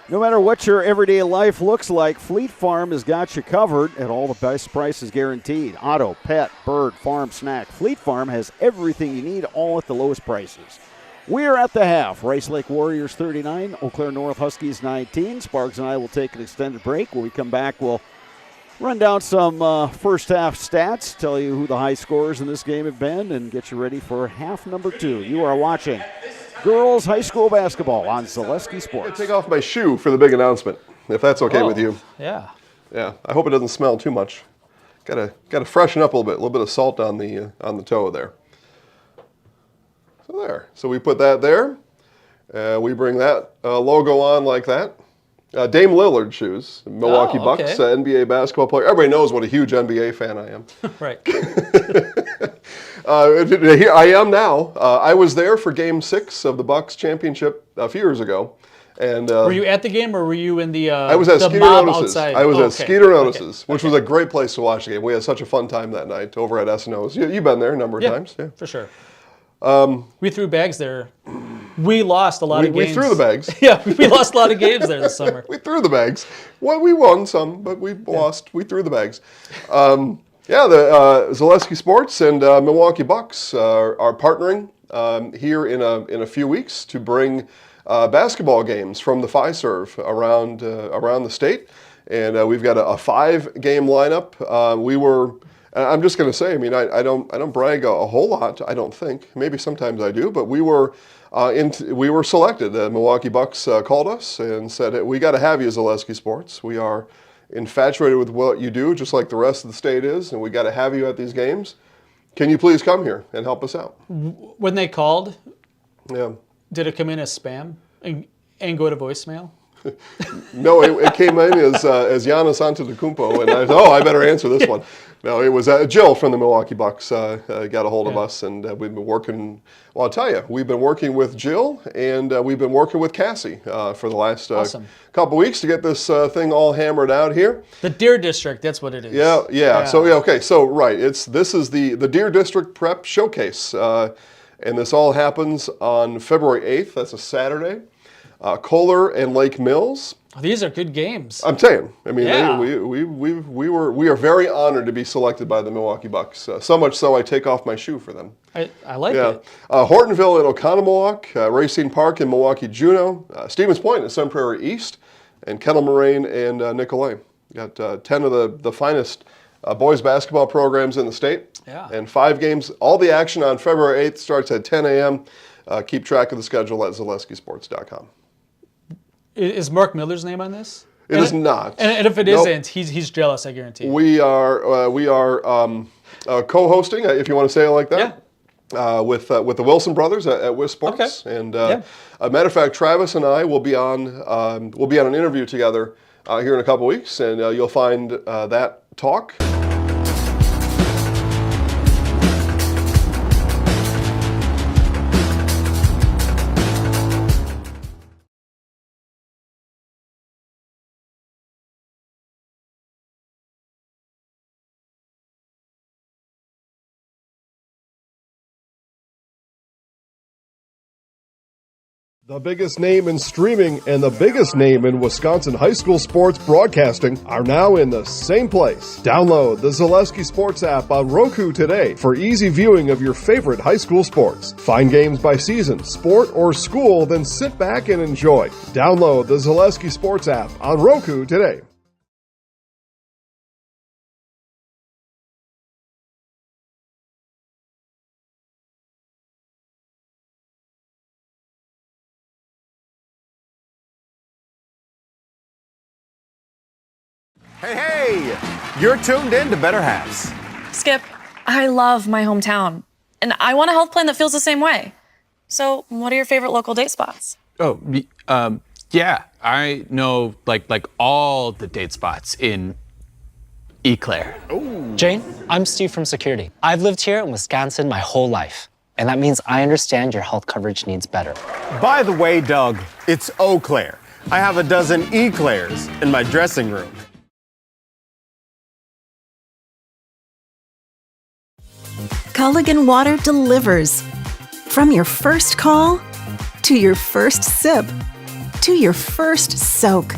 No matter what your everyday life looks like, Fleet Farm has got you covered at all the best prices guaranteed. Auto, pet, bird, farm, snack. Fleet Farm has everything you need, all at the lowest prices. We're at the half. Rice Lake Warriors 39, Eau Claire North Huskies 19. Sparks and I will take an extended break. When we come back, we'll Run down some first half stats, tell you who the high scorers in this game have been, and get you ready for half number 2. You are watching girls high school basketball on Zaleski Sports. Take off my shoe for the big announcement, if that's okay with you. Yeah. Yeah, I hope it doesn't smell too much. Gotta freshen up a little bit of salt on the toe there. So there. So we put that there. We bring that logo on like that. Dame Lillard shoes, Milwaukee Bucks, NBA basketball player. Everybody knows what a huge NBA fan I am. Right. Here I am now. I was there for Game 6 of the Bucks championship a few years ago. And were you at the game, or were you in the I was at the Skeeter mob Notices. outside? I was at Skeeter Notices, which was a great place to watch the game. We had such a fun time that night over at S&O's. You've been there a number of times. Yeah, for sure. We threw bags there. We lost a lot of games. We threw the bags. Yeah, we lost a lot of games there this summer. We threw the bags. Well, we won some, but we lost. We threw the bags. The Zaleski Sports and Milwaukee Bucks are partnering here in a few weeks to bring basketball games from the Fiserv around the state, and we've got a 5-game lineup. I'm just going to say, I mean, I don't brag a whole lot. I don't think. Maybe sometimes I do, but we were selected. The Milwaukee Bucks called us and said, "We got to have you as Zaleski Sports. We are infatuated with what you do, just like the rest of the state is, and we got to have you at these games. Can you please come here and help us out?" When they called, yeah, did it come in as spam and go to voicemail? No, it came in as Giannis Antetokounmpo, and I thought, I better answer this one. No, it was Jill from the Milwaukee Bucks got a hold of us, and we've been working. Well, I'll tell you, we've been working with Jill, and we've been working with Cassie for the last couple weeks to get this thing all hammered out here. The Deer District, that's what it is. Yeah. So this is the Deer District Prep Showcase, and this all happens on February 8th. That's a Saturday. Kohler and Lake Mills. These are good games. I'm saying. I mean, we are very honored to be selected by the Milwaukee Bucks. So much so, I take off my shoe for them. I like it. Hortonville and Oconomowoc, Racine Park in Milwaukee Juneau, Stevens Point and Sun Prairie East, and Kettle Moraine and Nicolay. Got 10 of the finest boys basketball programs in the state. Yeah. And 5 games. All the action on February 8th starts at 10 a.m. Keep track of the schedule at ZaleskiSports.com. Is Mark Miller's name on this? It is not. And if it isn't, he's jealous, I guarantee. We are co-hosting, if you want to say it like that, with the Wilson brothers at WIS Sports. Okay. And a matter of fact, Travis and I will be on an interview together here in a couple weeks, and you'll find that talk. The biggest name in streaming and the biggest name in Wisconsin high school sports broadcasting are now in the same place. Download the Zaleski Sports app on Roku today for easy viewing of your favorite high school sports. Find games by season, sport, or school, then sit back and enjoy. Download the Zaleski Sports app on Roku today. Hey, you're tuned in to Better Halves. Skip, I love my hometown, and I want a health plan that feels the same way. So, what are your favorite local date spots? Yeah, I know like all the date spots in Eau Claire. Jane, I'm Steve from security. I've lived here in Wisconsin my whole life, and that means I understand your health coverage needs better. By the way, Doug, it's Eau Claire. I have a dozen Eclairs in my dressing room. Culligan Water delivers. From your first call, to your first sip, to your first soak.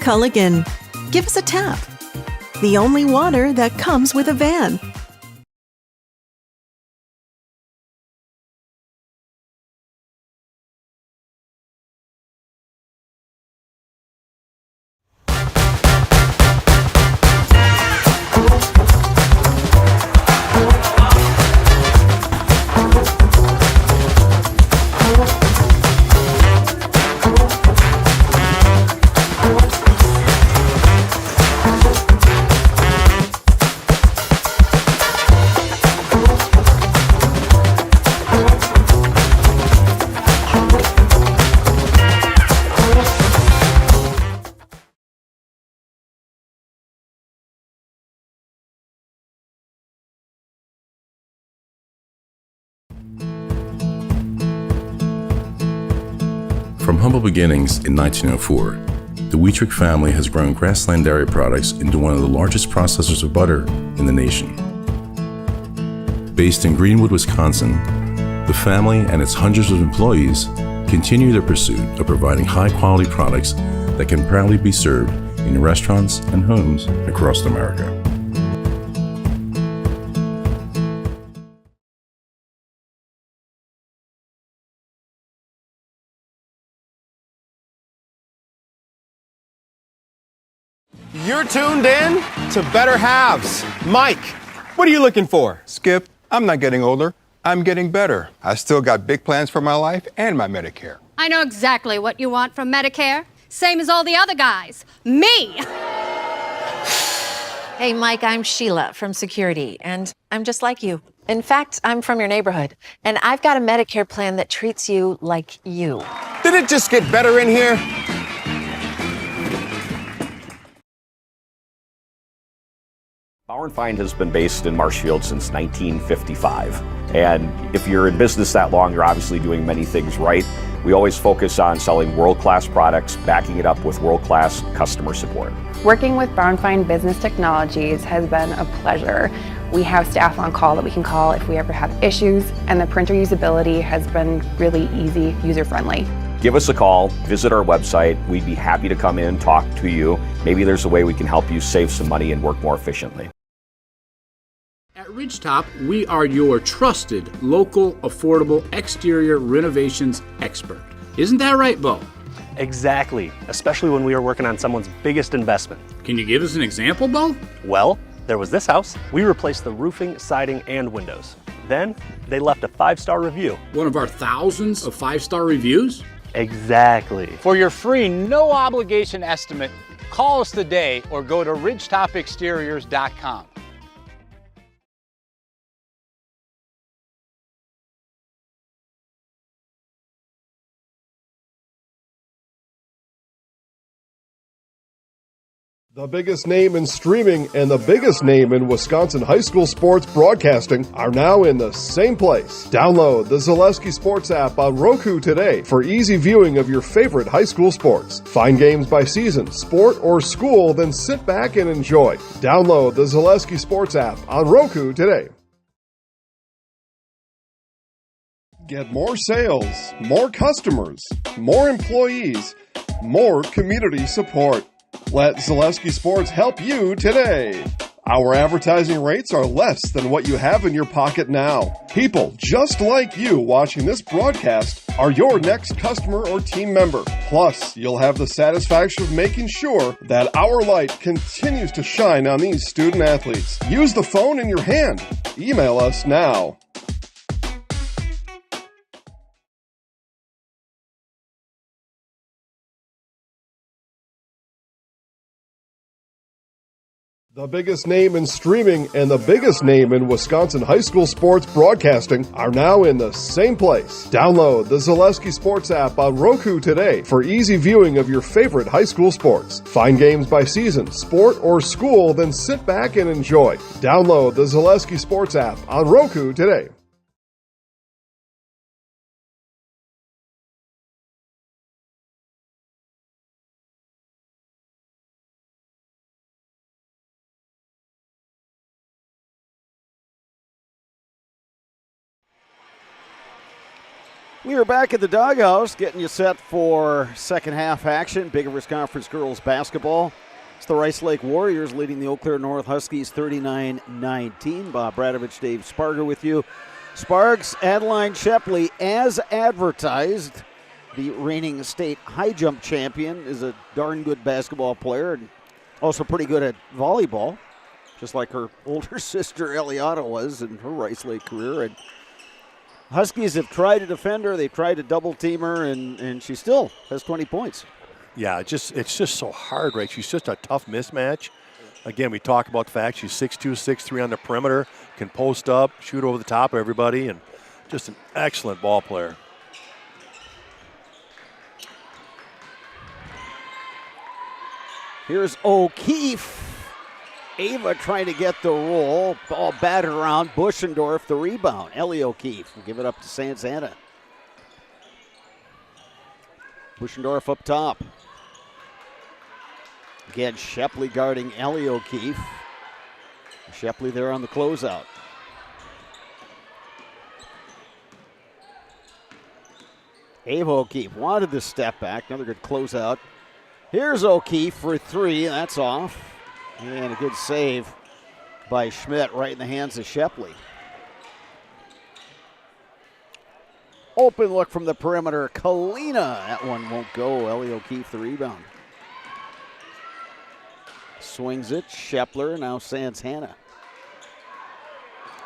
Culligan, give us a tap. The only water that comes with a van. humble beginnings in 1904, the Wheatrick family has grown Grassland Dairy Products into one of the largest processors of butter in the nation. Based in Greenwood, Wisconsin, the family and its hundreds of employees continue their pursuit of providing high-quality products that can proudly be served in restaurants and homes across America. You're tuned in to Better Halves. Mike, what are you looking for? Skip, I'm not getting older. I'm getting better. I still got big plans for my life and my Medicare. I know exactly what you want from Medicare. Same as all the other guys. Me! Hey, Mike, I'm Sheila from Security, and I'm just like you. In fact, I'm from your neighborhood, and I've got a Medicare plan that treats you like you. Did it just get better in here? Bauer & Feind has been based in Marshfield since 1955. And if you're in business that long, you're obviously doing many things right. We always focus on selling world-class products, backing it up with world-class customer support. Working with Bauer & Feind Business Technologies has been a pleasure. We have staff on call that we can call if we ever have issues, and the printer usability has been really easy, user-friendly. Give us a call, visit our website. We'd be happy to come in, talk to you. Maybe there's a way we can help you save some money and work more efficiently. At Ridgetop, we are your trusted, local, affordable exterior renovations expert. Isn't that right, Bo? Exactly, especially when we are working on someone's biggest investment. Can you give us an example, Bo? Well, there was this house. We replaced the roofing, siding, and windows. Then they left a 5-star review. One of our thousands of 5-star reviews? Exactly. For your free, no obligation estimate, call us today or go to ridgetopexteriors.com. The biggest name in streaming and the biggest name in Wisconsin high school sports broadcasting are now in the same place. Download the Zaleski Sports app on Roku today for easy viewing of your favorite high school sports. Find games by season, sport, or school, then sit back and enjoy. Download the Zaleski Sports app on Roku today. Get more sales, more customers, more employees, more community support. Let Zaleski Sports help you today. Our advertising rates are less than what you have in your pocket now. People just like you watching this broadcast are your next customer or team member. Plus, you'll have the satisfaction of making sure that our light continues to shine on these student athletes. Use the phone in your hand. Email us now. The biggest name in streaming and the biggest name in Wisconsin high school sports broadcasting are now in the same place. Download the Zaleski Sports app on Roku today for easy viewing of your favorite high school sports. Find games by season, sport, or school, then sit back and enjoy. Download the Zaleski Sports app on Roku today. We are back at the doghouse, getting you set for second half action. Big Rivers Conference girls basketball. It's the Rice Lake Warriors leading the Eau Claire North Huskies 39-19. Bob Bradovich, Dave Sparger with you. Spargs, Adeline Shepley, as advertised, the reigning state high jump champion, is a darn good basketball player and also pretty good at volleyball, just like her older sister Eliana was in her Rice Lake career. And Huskies have tried to defend her. They've tried to double team her, and she still has 20 points. Yeah, it's just so hard, right? She's just a tough mismatch. Again, we talk about the fact she's 6'2", 6'3" on the perimeter, can post up, shoot over the top of everybody, and just an excellent ball player. Here's O'Keefe. Ava trying to get the roll. Ball batted around. Buschendorf the rebound. Ellie O'Keefe will give it up to Santana. Buschendorf up top. Again, Shepley guarding Ellie O'Keefe. Shepley there on the closeout. Ava O'Keefe wanted the step back. Another good closeout. Here's O'Keefe for three. That's off. And a good save by Schmidt right in the hands of Shepley. Open look from the perimeter. Kalina. That one won't go. Ellie O'Keefe the rebound. Swings it. Shepler. Now Sans Hannah.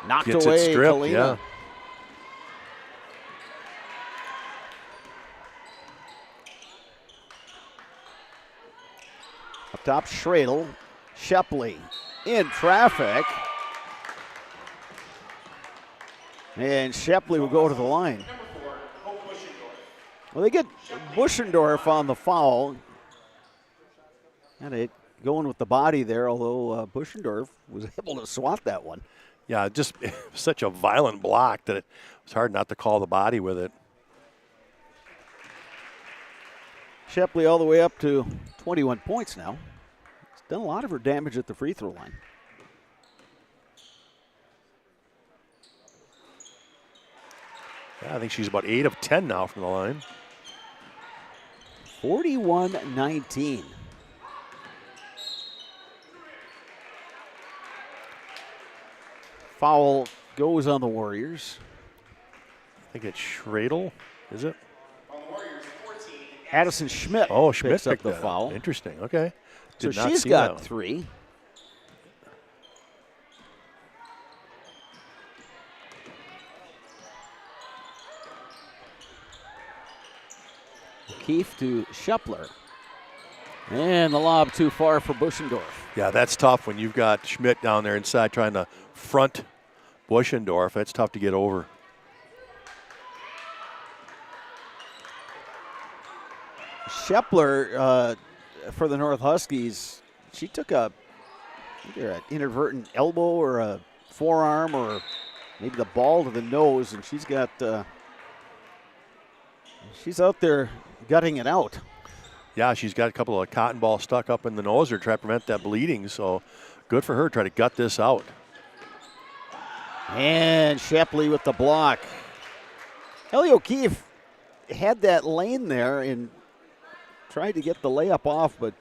Knocked Gets away. it stripped, Kalina. yeah. Up top, Schradel. Shepley in traffic. And Shepley will go to the line. Well, they get Buschendorf on the foul. And it going with the body there, although Buschendorf was able to swat that one. Yeah, just such a violent block that it was hard not to call the body with it. Shepley all the way up to 21 points now. She's done a lot of her damage at the free throw line. Yeah, I think she's about 8 of 10 now from the line. 41-19. Foul goes on the Warriors. I think it's Schradel, is it? Addison Schmidt. Oh, Schmidt picks up picked the that foul. up. Interesting. Okay. So Did not she's see got that. 3. Keefe to Shepler. And the lob too far for Buschendorf. Yeah, that's tough when you've got Schmidt down there inside trying to front Buschendorf. That's tough to get over. Shepler for the North Huskies, she took either an inadvertent elbow or a forearm or maybe the ball to the nose, and she's got she's out there gutting it out. Yeah, she's got a couple of cotton balls stuck up in the nose to try to prevent that bleeding, so good for her to try to gut this out. And Shepley with the block. Ellie O'Keefe had that lane there and tried to get the layup off, but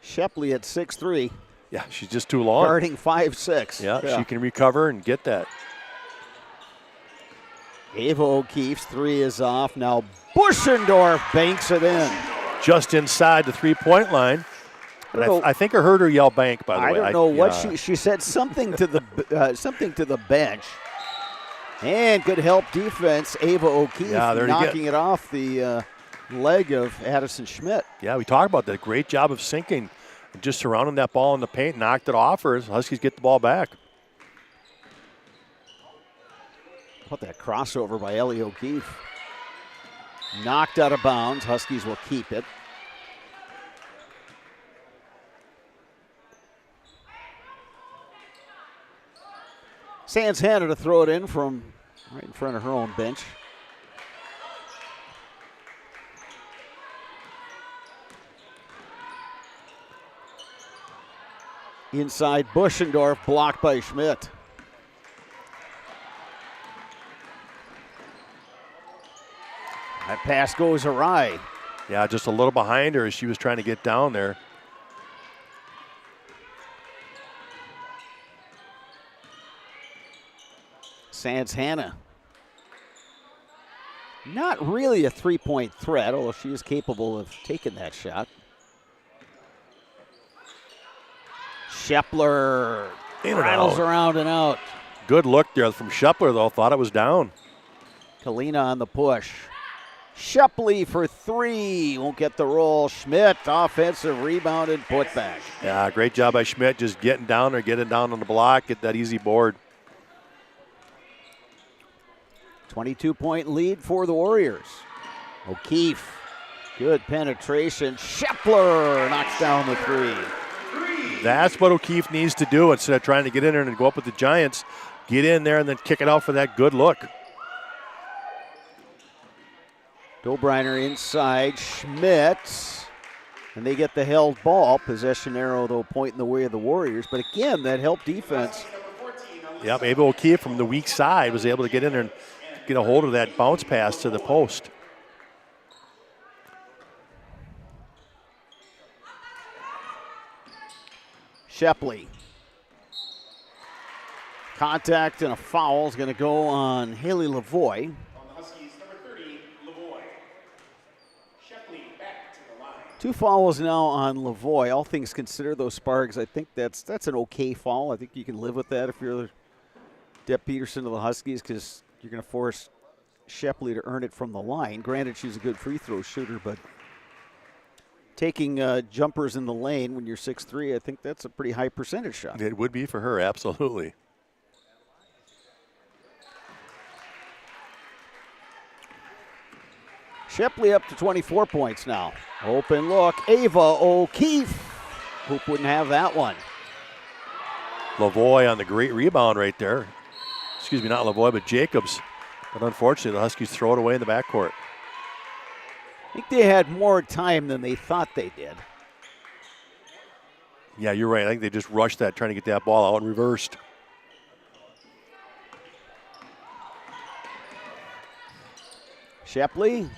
Shepley at 6'3". Yeah, she's just too long. Guarding 5'6". Yeah, she can recover and get that. Ava O'Keefe's 3 is off. Now Buschendorf banks it in. Just inside the three-point line. But I think I heard her yell bank, by the way. I don't know what she said. Something to the bench. And good help defense. Ava O'Keefe knocking it off the leg of Addison Schmidt. Yeah, we talked about that. Great job of sinking. Just surrounding that ball in the paint, knocked it off her. Huskies get the ball back. How about that crossover by Ellie O'Keefe? Knocked out of bounds. Huskies will keep it. Sans Hannah to throw it in from right in front of her own bench. Inside Buschendorf, blocked by Schmidt. That pass goes awry. Yeah, just a little behind her as she was trying to get down there. Sans Hannah. Not really a three-point threat, although she is capable of taking that shot. Shepler rattles around and out. Good look there from Shepler, though. Thought it was down. Kalina on the push. Shepley for 3. Won't get the roll. Schmidt, offensive rebound and putback. Yeah, great job by Schmidt just getting down there, getting down on the block, get that easy board. 22-point lead for the Warriors. O'Keefe, good penetration. Shepler knocks down the 3. That's what O'Keefe needs to do instead of trying to get in there and go up with the Giants. Get in there and then kick it out for that good look. Dobreiner inside, Schmidt, and they get the held ball. Possession arrow, though, pointing the way of the Warriors. But again, that helped defense. Yeah, maybe O'Keefe from the weak side was able to get in there and get a hold of that bounce pass to the post. Shepley. Contact and a foul is going to go on Haley Lavoie. On the Huskies, number 30, Lavoie. Shepley back to the line. 2 fouls now on Lavoie. All things considered, though, Sparks, I think that's an okay foul. I think you can live with that if you're Deb Peterson of the Huskies, because you're going to force Shepley to earn it from the line. Granted, she's a good free throw shooter, but taking jumpers in the lane when you're 6'3", I think that's a pretty high percentage shot. It would be for her, absolutely. Shepley up to 24 points now. Open look, Ava O'Keefe. Hoop wouldn't have that one. Lavoie on the great rebound right there. Excuse me, not Lavoie, but Jacobs. But unfortunately, the Huskies throw it away in the backcourt. I think they had more time than they thought they did. Yeah, you're right. I think they just rushed that, trying to get that ball out and reversed. Shepley.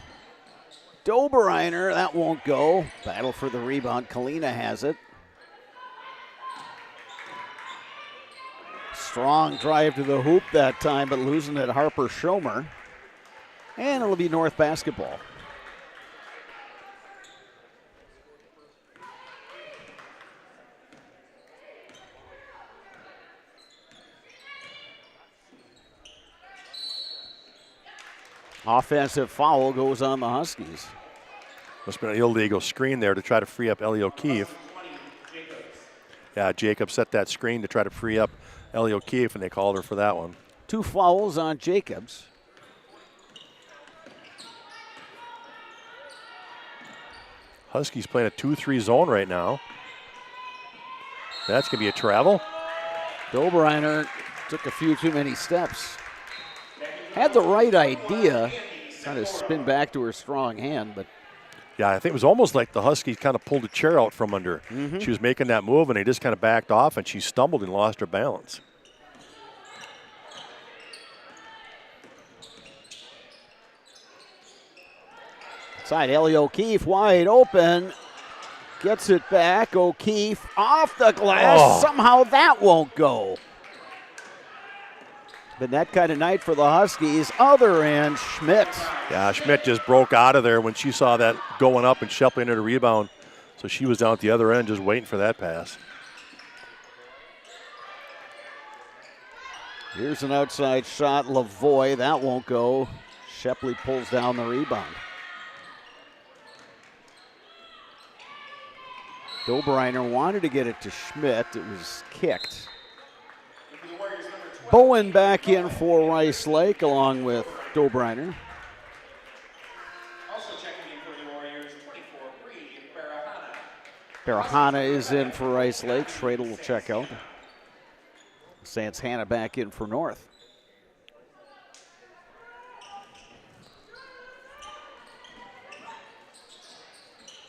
Dobreiner, that won't go. Battle for the rebound. Kalina has it. Strong drive to the hoop that time, but losing it Harper Schomer. And it'll be North basketball. Offensive foul goes on the Huskies. Must have been an illegal screen there to try to free up Ellie O'Keefe. Yeah, Jacob set that screen to try to free up Ellie O'Keefe, and they called her for that one. 2 fouls on Jacobs. Huskies playing a 2-3 zone right now. That's going to be a travel. Dobreiner took a few too many steps. Had the right idea, trying to spin back to her strong hand, but yeah, I think it was almost like the Huskies kind of pulled a chair out from under. She was making that move, and they just kind of backed off, and she stumbled and lost her balance. Side, Ellie O'Keefe wide open. Gets it back. O'Keefe off the glass. Oh. Somehow that won't go. Been that kind of night for the Huskies. Other end, Schmidt. Yeah, Schmidt just broke out of there when she saw that going up and Shepley into the rebound. So she was down at the other end just waiting for that pass. Here's an outside shot. Lavoie, that won't go. Shepley pulls down the rebound. Dobreiner wanted to get it to Schmidt. It was kicked. Bowen back in for Rice Lake along with Dobreiner. Also checking in for the Warriors, 24, Bree Barahana. Barahana is in for Rice Lake. Schradel will check out. Santana back in for North.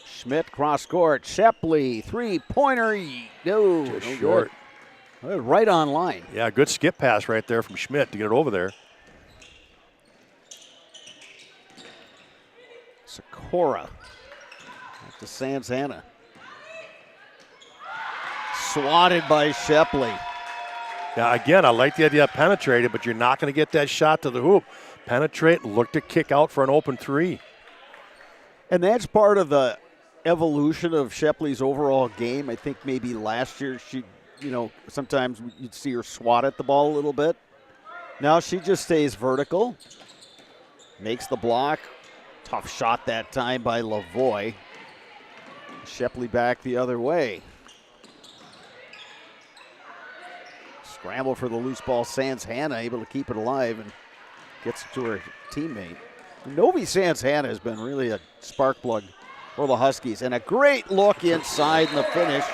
Schmidt cross court. Shepley, 3-pointer. No, Just no short. Good. Right on line. Yeah, good skip pass right there from Schmidt to get it over there. Sikora. Back to Santana. Swatted by Shepley. Yeah, again, I like the idea of penetrating, but you're not going to get that shot to the hoop. Penetrate, look to kick out for an open three. And that's part of the evolution of Shepley's overall game. I think maybe last year she, sometimes you'd see her swat at the ball a little bit. Now she just stays vertical, makes the block. Tough shot that time by Lavoie. Shepley back the other way. Scramble for the loose ball. Santana able to keep it alive and gets it to her teammate. Novi Santana has been really a spark plug for the Huskies. And a great look inside in the finish.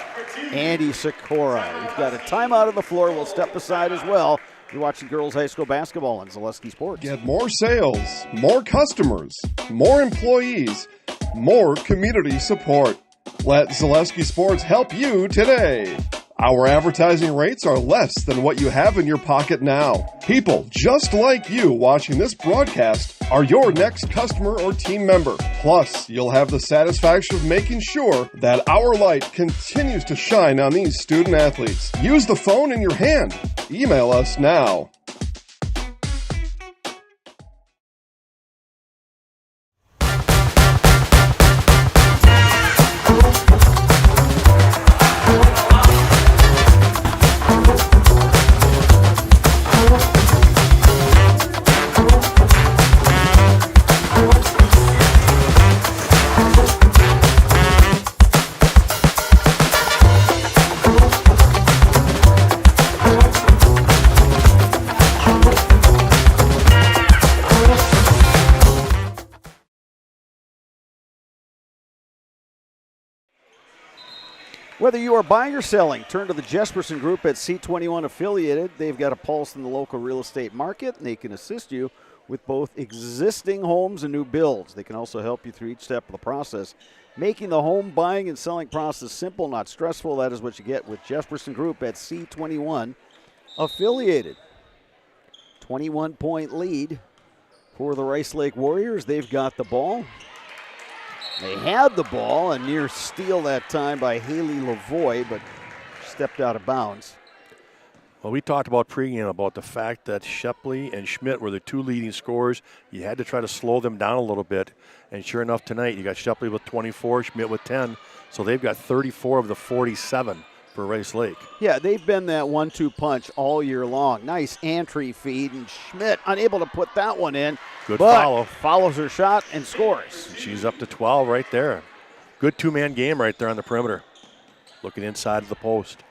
Andy Sikora. We've got a timeout on the floor. We'll step aside as well. You're watching girls high school basketball on Zaleski Sports. Get more sales, more customers, more employees, more community support. Let Zaleski Sports help you today. Our advertising rates are less than what you have in your pocket now. People just like you watching this broadcast are your next customer or team member. Plus, you'll have the satisfaction of making sure that our light continues to shine on these student athletes. Use the phone in your hand. Email us now. Whether you are buying or selling, turn to the Jesperson Group at C21 Affiliated. They've got a pulse in the local real estate market, and they can assist you with both existing homes and new builds. They can also help you through each step of the process, making the home buying and selling process simple, not stressful. That is what you get with Jesperson Group at C21 Affiliated. 21-point lead for the Rice Lake Warriors. They've got the ball. They had the ball, a near steal that time by Haley Lavoie, but stepped out of bounds. Well, we talked about pregame about the fact that Shepley and Schmidt were the two leading scorers. You had to try to slow them down a little bit. And sure enough, tonight you got Shepley with 24, Schmidt with 10. So they've got 34 of the 47 for Rice Lake. Yeah, they've been that 1-2 punch all year long. Nice entry feed, and Schmidt unable to put that one in. Good but follow. Follows her shot and scores. She's up to 12 right there. Good two-man game right there on the perimeter. Looking inside of the post.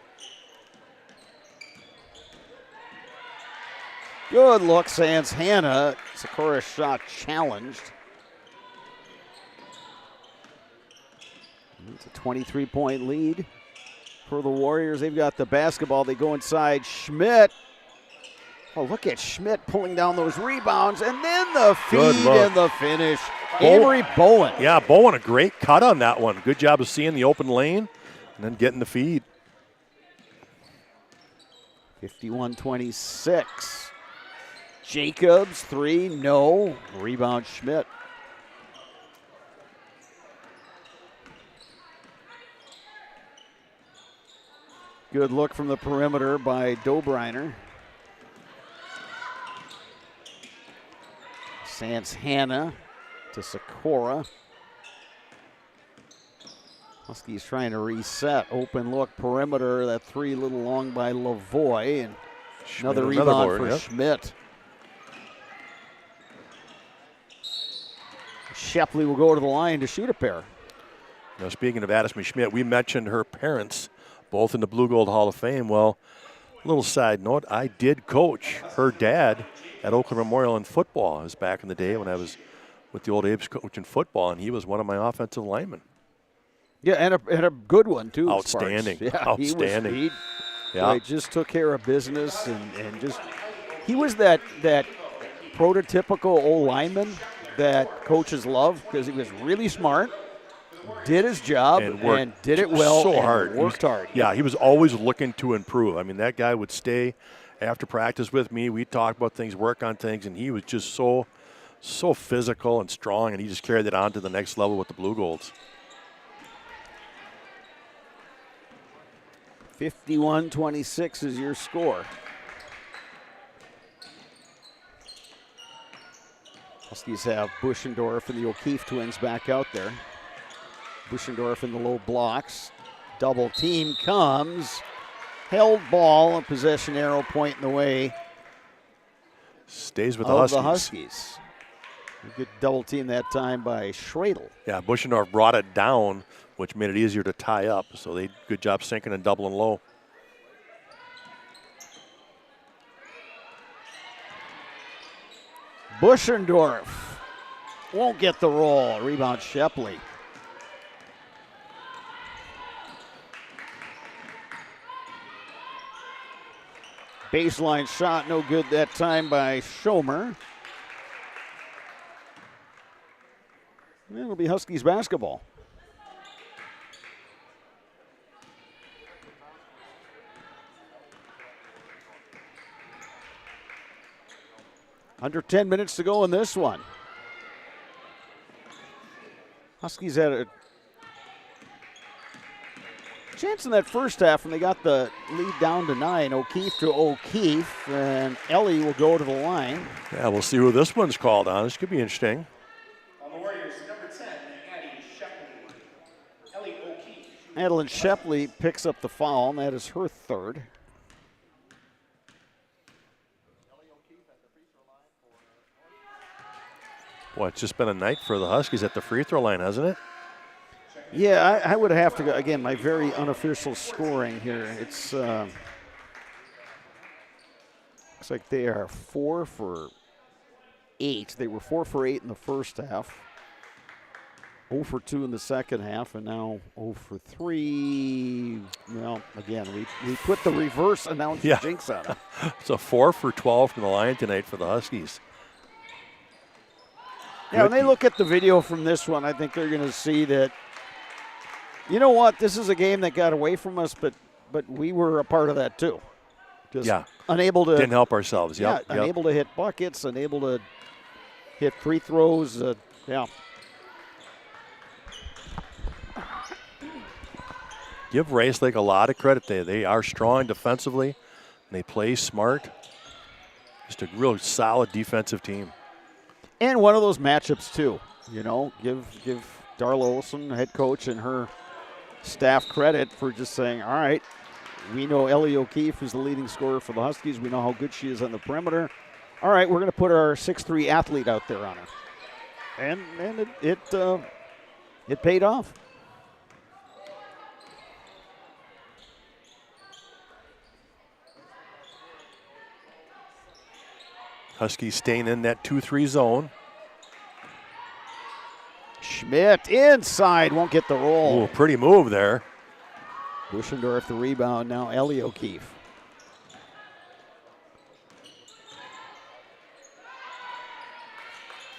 Good look, Sans Hannah. Sakura's shot challenged. It's a 23-point lead for the Warriors. They've got the basketball. They go inside. Schmidt. Oh, look at Schmidt pulling down those rebounds. And then the feed and the finish. Avery Bowen. Yeah, Bowen, a great cut on that one. Good job of seeing the open lane and then getting the feed. 51-26. Jacobs, three, no. Rebound, Schmidt. Good look from the perimeter by Dobreiner. Sans Hannah to Sakura. Huskies trying to reset. Open look, perimeter. That three a little long by Lavoie. And another rebound for Schmidt. Shepley will go to the line to shoot a pair. Now, speaking of Addison Schmidt, we mentioned her parents, both in the Blue Gold Hall of Fame. Well, little side note, I did coach her dad at Oakland Memorial in football. It was back in the day when I was with the old Abe's coaching football, and he was one of my offensive linemen. Yeah, and a good one, too. Outstanding. Yeah, outstanding. He just took care of business and just he was that prototypical old lineman that coaches love because he was really smart, did his job, and did it well. So and hard. Worked hard. Yeah, he was always looking to improve. I mean, that guy would stay after practice with me. We'd talk about things, work on things, and he was just so physical and strong, and he just carried it on to the next level with the Blue Golds. 51-26 is your score. Huskies have Buschendorf and the O'Keefe twins back out there. Buschendorf in the low blocks. Double team comes. Held ball, and possession arrow pointing the way. Stays with the Huskies. A good double team that time by Schradel. Yeah, Buschendorf brought it down, which made it easier to tie up. So they did a good job sinking and doubling low. Buschendorf won't get the roll. Rebound Shepley. Baseline shot, no good that time by Schomer. It'll be Huskies basketball. Under 10 minutes to go in this one. Huskies had a chance in that first half when they got the lead down to 9. O'Keefe to O'Keefe, and Ellie will go to the line. Yeah, we'll see who this one's called on. This could be interesting. On the Warriors, number 10, Addie Shepley. Ellie O'Keefe. Madeline Shepley picks up the foul, and that is her third. Boy, it's just been a night for the Huskies at the free throw line, hasn't it? Yeah, I would have to go, again, my very unofficial scoring here. It's looks like they are 4 for 8. They were 4 for 8 in the first half. 0 for 2 in the second half, and now 0 for 3. Well, again, we put the reverse announcer jinx on it. It's a 4 for 12 from the line tonight for the Huskies. Yeah, when they look at the video from this one, I think they're going to see that, you know what, this is a game that got away from us, but we were a part of that too. Just unable to. Didn't help ourselves, yep. Unable to hit buckets, unable to hit free throws, Give Rice Lake a lot of credit. They are strong defensively, and they play smart. Just a real solid defensive team. And one of those matchups too, you know, give Darla Olson, head coach, and her staff credit for just saying, all right, we know Ellie O'Keefe is the leading scorer for the Huskies. We know how good she is on the perimeter. All right, we're going to put our 6'3" athlete out there on her. And it paid off. Huskies staying in that 2-3 zone. Schmidt inside, won't get the roll. Ooh, pretty move there. Buschendorf the rebound, now Ellie O'Keefe.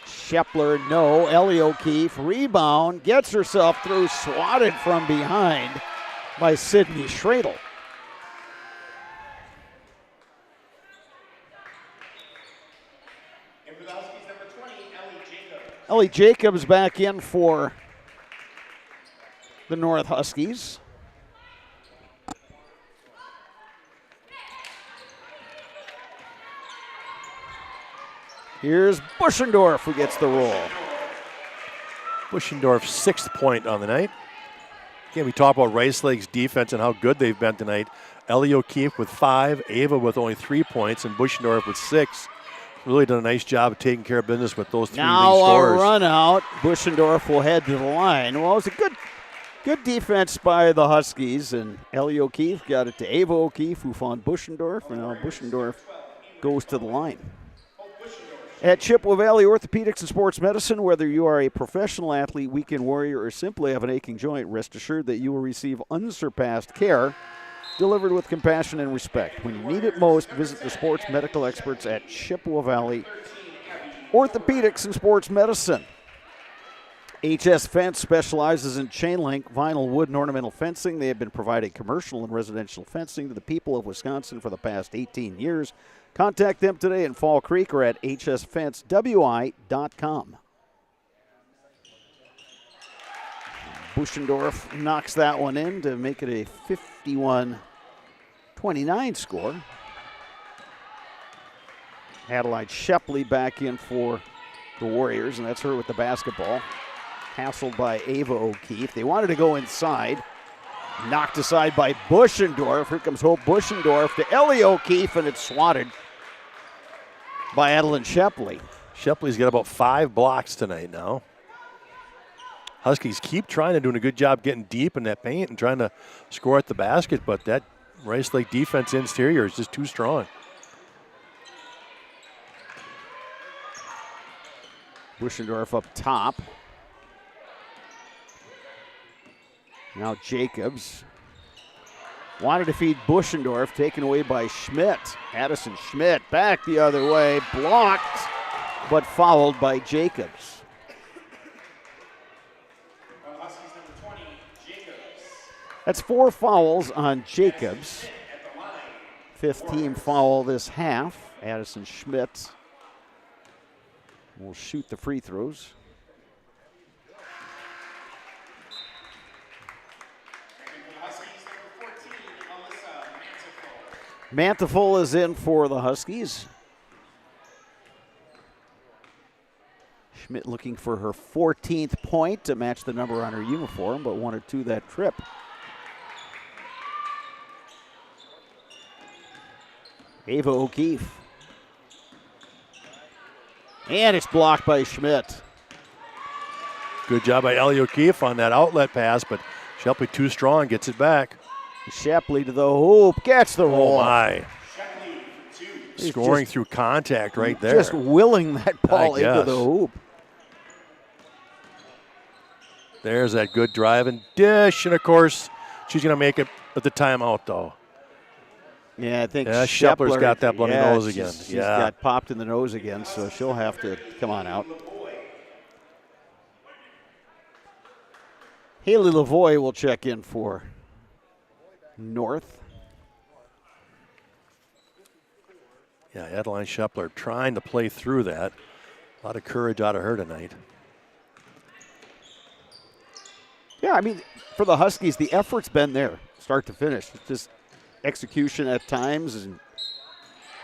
Shepler, no. Ellie O'Keefe, rebound, gets herself through, swatted from behind by Sydney Schradel. Ellie Jacobs back in for the North Huskies. Here's Buschendorf who gets the roll. Buschendorf's 6th point on the night. Again, we talk about Rice Lake's defense and how good they've been tonight. Ellie O'Keefe with 5, Ava with only 3 points, and Buschendorf with 6. Really done a nice job of taking care of business with those 3 lead scorers. Now a run out. Buschendorf will head to the line. Well, it was a good defense by the Huskies, and Ellie O'Keefe got it to Ava O'Keefe, who found Buschendorf, and now Buschendorf goes to the line. At Chippewa Valley Orthopedics and Sports Medicine, whether you are a professional athlete, weekend warrior, or simply have an aching joint, rest assured that you will receive unsurpassed care delivered with compassion and respect. When you need it most, visit the sports medical experts at Chippewa Valley Orthopedics and Sports Medicine. HS Fence specializes in chain link, vinyl, wood, and ornamental fencing. They have been providing commercial and residential fencing to the people of Wisconsin for the past 18 years. Contact them today in Fall Creek or at hsfencewi.com. Buschendorf knocks that one in to make it a 51-29 score. Adelaide Shepley back in for the Warriors, and that's her with the basketball. Hassled by Ava O'Keefe. They wanted to go inside. Knocked aside by Buschendorf. Here comes Hope Buschendorf to Ellie O'Keefe, and it's swatted by Adeline Shepley. Shepley's got about 5 blocks tonight now. Huskies keep trying to do a good job getting deep in that paint and trying to score at the basket, but that Rice Lake defense interior is just too strong. Buschendorf up top. Now Jacobs. Wanted to feed Buschendorf, taken away by Schmidt. Addison Schmidt back the other way, blocked, but fouled by Jacobs. That's 4 fouls on Jacobs. 5th team foul this half. Addison Schmidt will shoot the free throws. Manteful is in for the Huskies. Schmidt looking for her 14th point to match the number on her uniform, but wanted to that trip. Ava O'Keefe. And it's blocked by Schmidt. Good job by Ellie O'Keefe on that outlet pass, but Shepley too strong, gets it back. Shepley to the hoop, gets the roll. Oh my. Scoring through contact right there. Just willing that ball into the hoop. There's that good drive and dish, and of course, she's going to make it at the timeout, though. Yeah, I think Shepler's got that bloody nose again. She's got popped in the nose again, so she'll have to come on out. Haley Lavoie will check in for North. Yeah, Adeline Shepler trying to play through that. A lot of courage out of her tonight. Yeah, I mean, for the Huskies, the effort's been there, start to finish. It's just execution at times and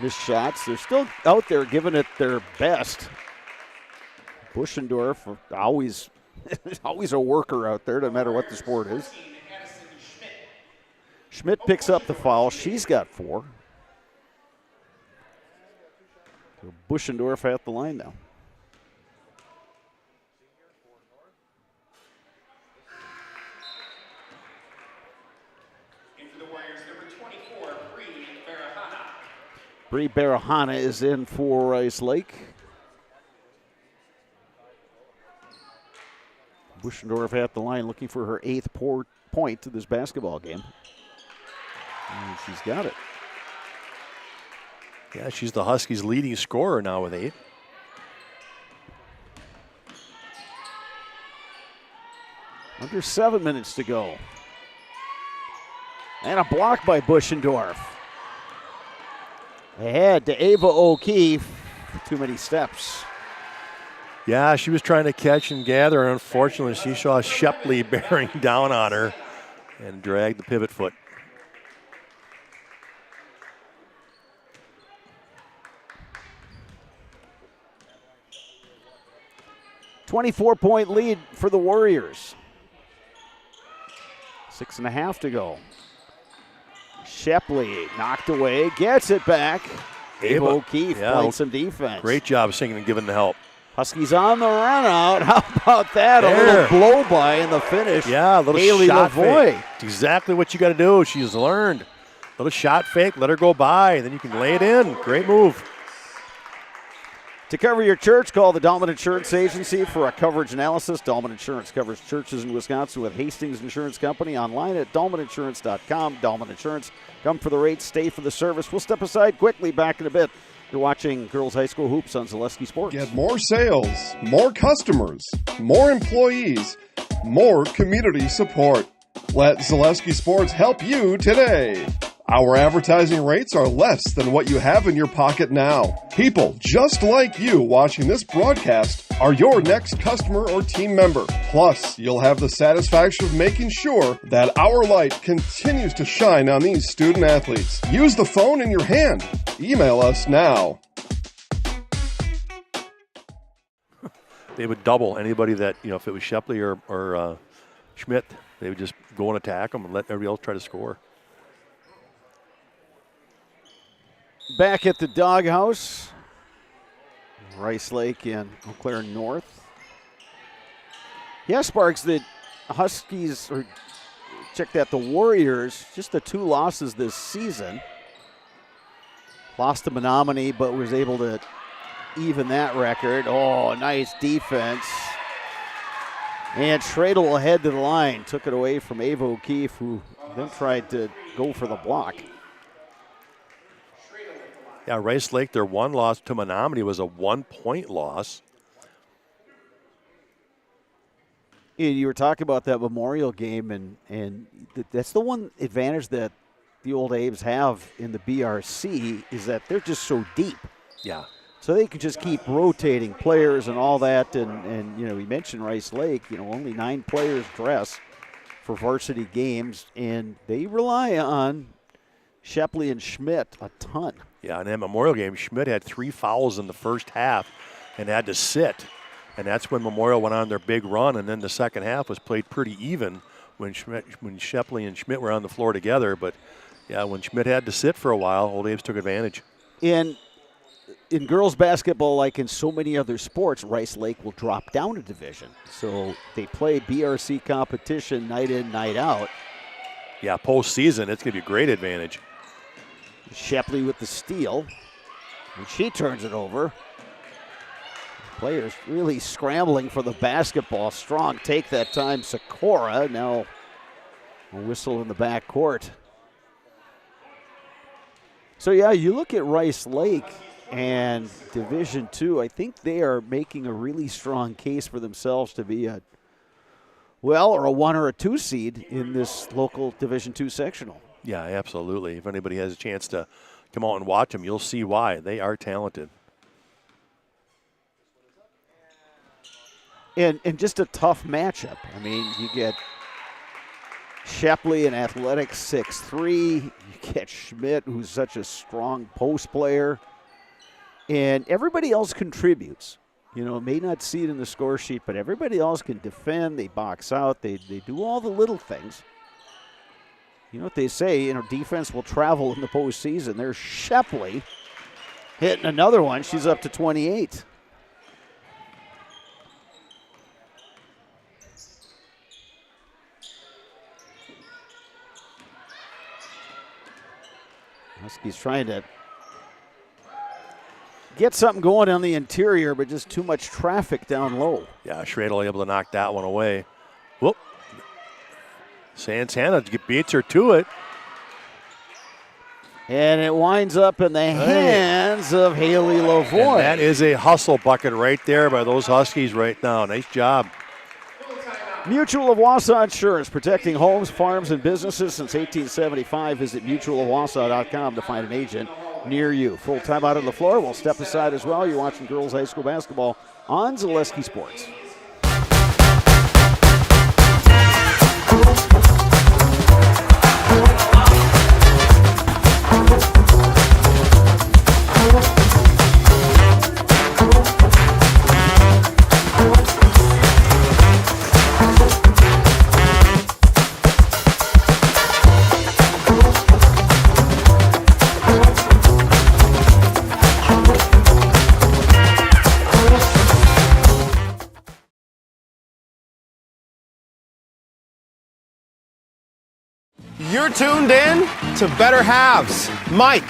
missed shots. They're still out there giving it their best. Buschendorf, always a worker out there, no matter what the sport is. Schmidt picks up the foul. She's got 4. So Buschendorf at the line now. Bree Barahana is in for Rice Lake. Buschendorf at the line looking for her 8th point to this basketball game. And she's got it. Yeah, she's the Huskies' leading scorer now with 8. Under 7 minutes to go. And a block by Buschendorf. Ahead to Ava O'Keefe. Too many steps. Yeah, she was trying to catch and gather, and unfortunately she saw Shepley bearing down on her and dragged the pivot foot. .24 lead for the Warriors. 6.5 to go. Shepley knocked away, gets it back. Ava O'Keefe playing some defense. Great job singing and giving the help. Huskies on the run out. How about that? There. A little blow by in the finish. Yeah, a little Haley shot Lavoie. fake. It's exactly what you got to do. She's learned. Little shot fake, let her go by, then you can lay it in. Great move. To cover your church, call the Dahlman Insurance Agency for a coverage analysis. Dahlman Insurance covers churches in Wisconsin with Hastings Insurance Company. Online at dahlmaninsurance.com. Dahlman Insurance. Come for the rates, stay for the service. We'll step aside quickly, back in a bit. You're watching Girls High School Hoops on Zaleski Sports. Get more sales, more customers, more employees, more community support. Let Zaleski Sports help you today. Our advertising rates are less than what you have in your pocket now. People just like you watching this broadcast are your next customer or team member. Plus, you'll have the satisfaction of making sure that our light continues to shine on these student athletes. Use the phone in your hand. Email us now. They would double anybody that, if it was Shepley or Schmidt, they would just go and attack them and let everybody else try to score. Back at the doghouse, Rice Lake and Eau Claire North. Yeah, Sparks, the Huskies, or check that, the Warriors, just the 2 losses this season. Lost to Menominee, but was able to even that record. Oh, nice defense. And Schradel will head to the line. Took it away from Ava O'Keefe, who then tried to go for the block. Yeah, Rice Lake, their one loss to Menominee was a 1-point loss. You were talking about that Memorial game, and that's the one advantage that the old Aves have in the BRC is that they're just so deep. Yeah. So they can just keep rotating players and all that. And you know, we mentioned Rice Lake, you know, only 9 players dress for varsity games, and they rely on Shepley and Schmidt a ton. Yeah, in that Memorial game, Schmidt had 3 fouls in the first half and had to sit. And that's when Memorial went on their big run, and then the second half was played pretty even when Shepley and Schmidt were on the floor together. But, yeah, when Schmidt had to sit for a while, Old Aves took advantage. In girls basketball, like in so many other sports, Rice Lake will drop down a division. So they play BRC competition night in, night out. Yeah, postseason, it's going to be a great advantage. Shepley with the steal, and she turns it over. Players really scrambling for the basketball. Strong take that time. Sikora now a whistle in the back court. So, yeah, you look at Rice Lake and Division II, I think they are making a really strong case for themselves to be a 1 or a 2 seed in this local Division II sectional. Yeah, absolutely. If anybody has a chance to come out and watch them, you'll see why. They are talented. And just a tough matchup. I mean, you get Shepley, an athletic 6'3". You get Schmidt, who's such a strong post player. And everybody else contributes. You know, may not see it in the score sheet, but everybody else can defend. They box out. They do all the little things. You know what they say, you know, defense will travel in the postseason. There's Shepley hitting another one. She's up to 28. Huskies trying to get something going on the interior, but just too much traffic down low. Yeah, Schradel able to knock that one away. Whoop. Santana beats her to it. And it winds up in the hands of Haley Lavoie. And that is a hustle bucket right there by those Huskies right now. Nice job. Mutual of Wausau Insurance, protecting homes, farms, and businesses since 1875. Visit mutualofwausau.com to find an agent near you. Full time out on the floor. We'll step aside as well. You're watching girls high school basketball on Zaleski Sports. You're tuned in to Better Halves. Mike,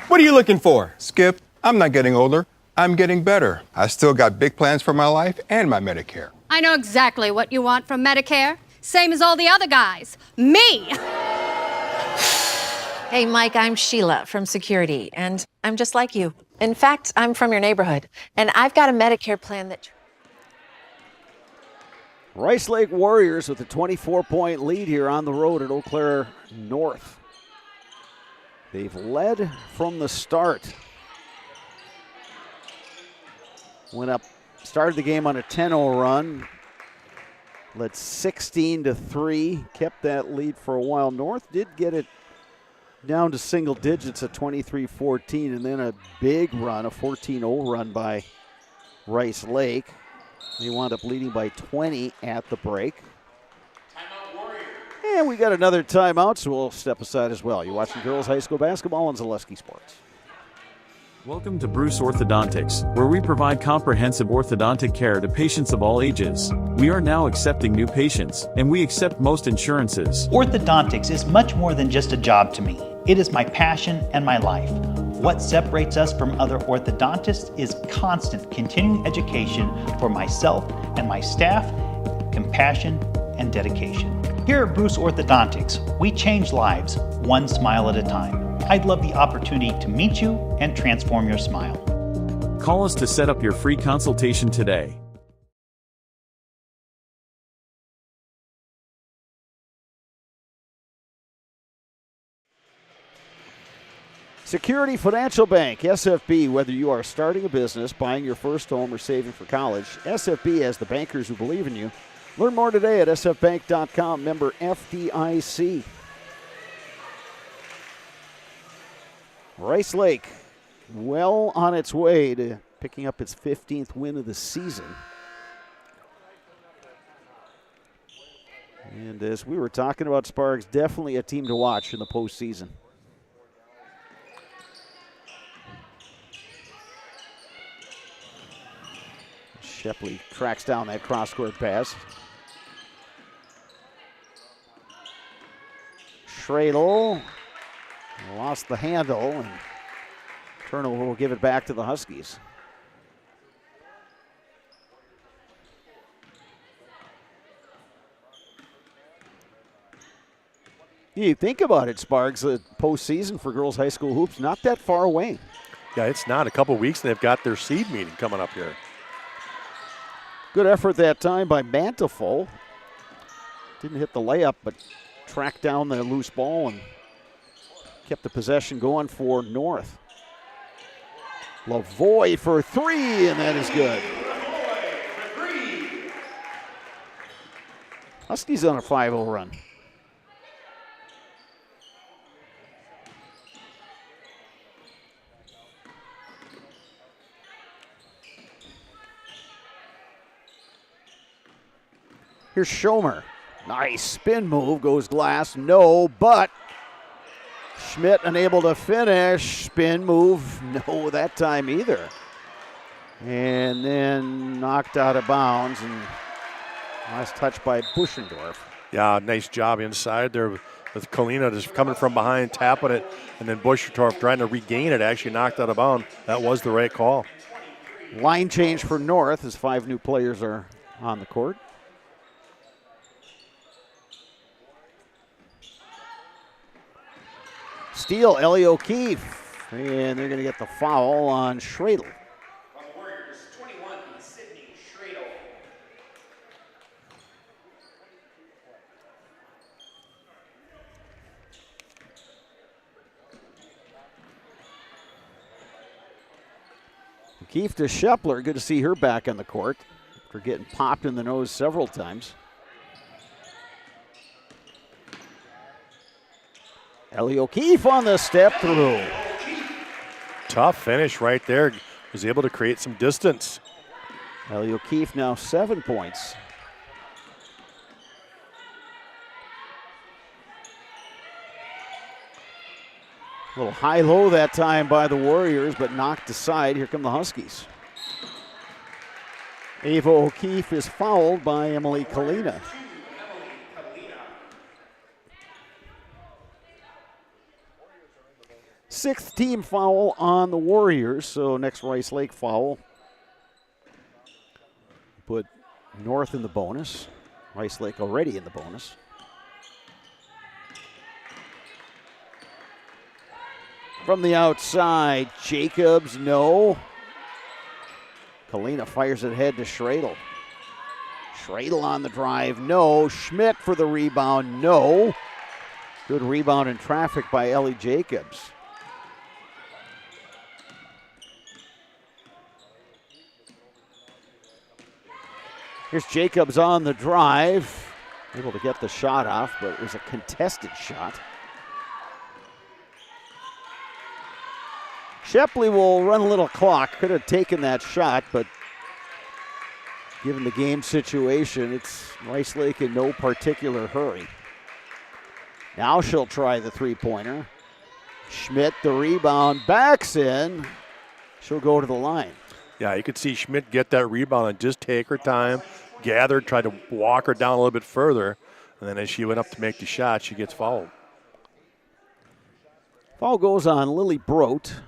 what are you looking for? Skip, I'm not getting older. I'm getting better. I still got big plans for my life and my Medicare. I know exactly what you want from Medicare. Same as all the other guys. Me! Hey, Mike, I'm Sheila from Security, and I'm just like you. In fact, I'm from your neighborhood, and I've got a Medicare plan that... Rice Lake Warriors with a 24-point lead here on the road at Eau Claire North. They've led from the start. Started the game on a 10-0 run. Led 16-3, kept that lead for a while. North did get it down to single digits at 23-14, and then a big run, a 14-0 run by Rice Lake. They wound up leading by 20 at the break. And we got another timeout, so we'll step aside as well. You're watching girls high school basketball on Zaleski Sports. Welcome to Bruce Orthodontics, where we provide comprehensive orthodontic care to patients of all ages. We are now accepting new patients, and we accept most insurances. Orthodontics is much more than just a job to me. It is my passion and my life. What separates us from other orthodontists is constant continuing education for myself and my staff, compassion, and dedication. Here at Bruce Orthodontics, we change lives one smile at a time. I'd love the opportunity to meet you and transform your smile. Call us to set up your free consultation today. Security Financial Bank, SFB. Whether you are starting a business, buying your first home, or saving for college, SFB has the bankers who believe in you. Learn more today at sfbank.com, member FDIC. Rice Lake, well on its way to picking up its 15th win of the season. And as we were talking about, Sparks, definitely a team to watch in the postseason. Shepley tracks down that cross-court pass. Schradel lost the handle, and turnover will give it back to the Huskies. You think about it, Sparks, the postseason for girls high school hoops, not that far away. Yeah, it's not. A couple weeks, and they've got their seed meeting coming up here. Good effort that time by Manteful. Didn't hit the layup, but tracked down the loose ball and kept the possession going for North. Lavoie for three, and that is good. Huskies on a 5-0 run. Here's Schomer. Nice spin move, goes glass, no, but Schmidt unable to finish. Spin move, no that time either. And then knocked out of bounds, and nice touch by Buschendorf. Yeah, nice job inside there with Kalina just coming from behind, tapping it, and then Buschendorf trying to regain it, actually knocked out of bounds. That was the right call. Line change for North as 5 new players are on the court. Steal, Ellie O'Keefe, and they're going to get the foul on Schradel. On the Warriors, 21, Sydney Schradel. O'Keefe to Shepler, good to see her back on the court after getting popped in the nose several times. Ellie O'Keefe on the step through. Tough finish right there. Was able to create some distance. Ellie O'Keefe now 7 points. A little high-low that time by the Warriors, but knocked aside. Here come the Huskies. Ava O'Keefe is fouled by Emily Kalina. Sixth team foul on the Warriors, so next Rice Lake foul. Put North in the bonus. Rice Lake already in the bonus. From the outside, Jacobs, no. Kalina fires it ahead to Schradel. Schradel on the drive, no. Schmidt for the rebound, no. Good rebound in traffic by Ellie Jacobs. Here's Jacobs on the drive. Able to get the shot off, but it was a contested shot. Shepley will run a little clock. Could have taken that shot, but given the game situation, it's Rice Lake in no particular hurry. Now she'll try the three-pointer. Schmidt, the rebound, backs in. She'll go to the line. Yeah, you could see Schmidt get that rebound and just take her time, gather, try to walk her down a little bit further, and then as she went up to make the shot, she gets fouled. Foul goes on Lily Brote.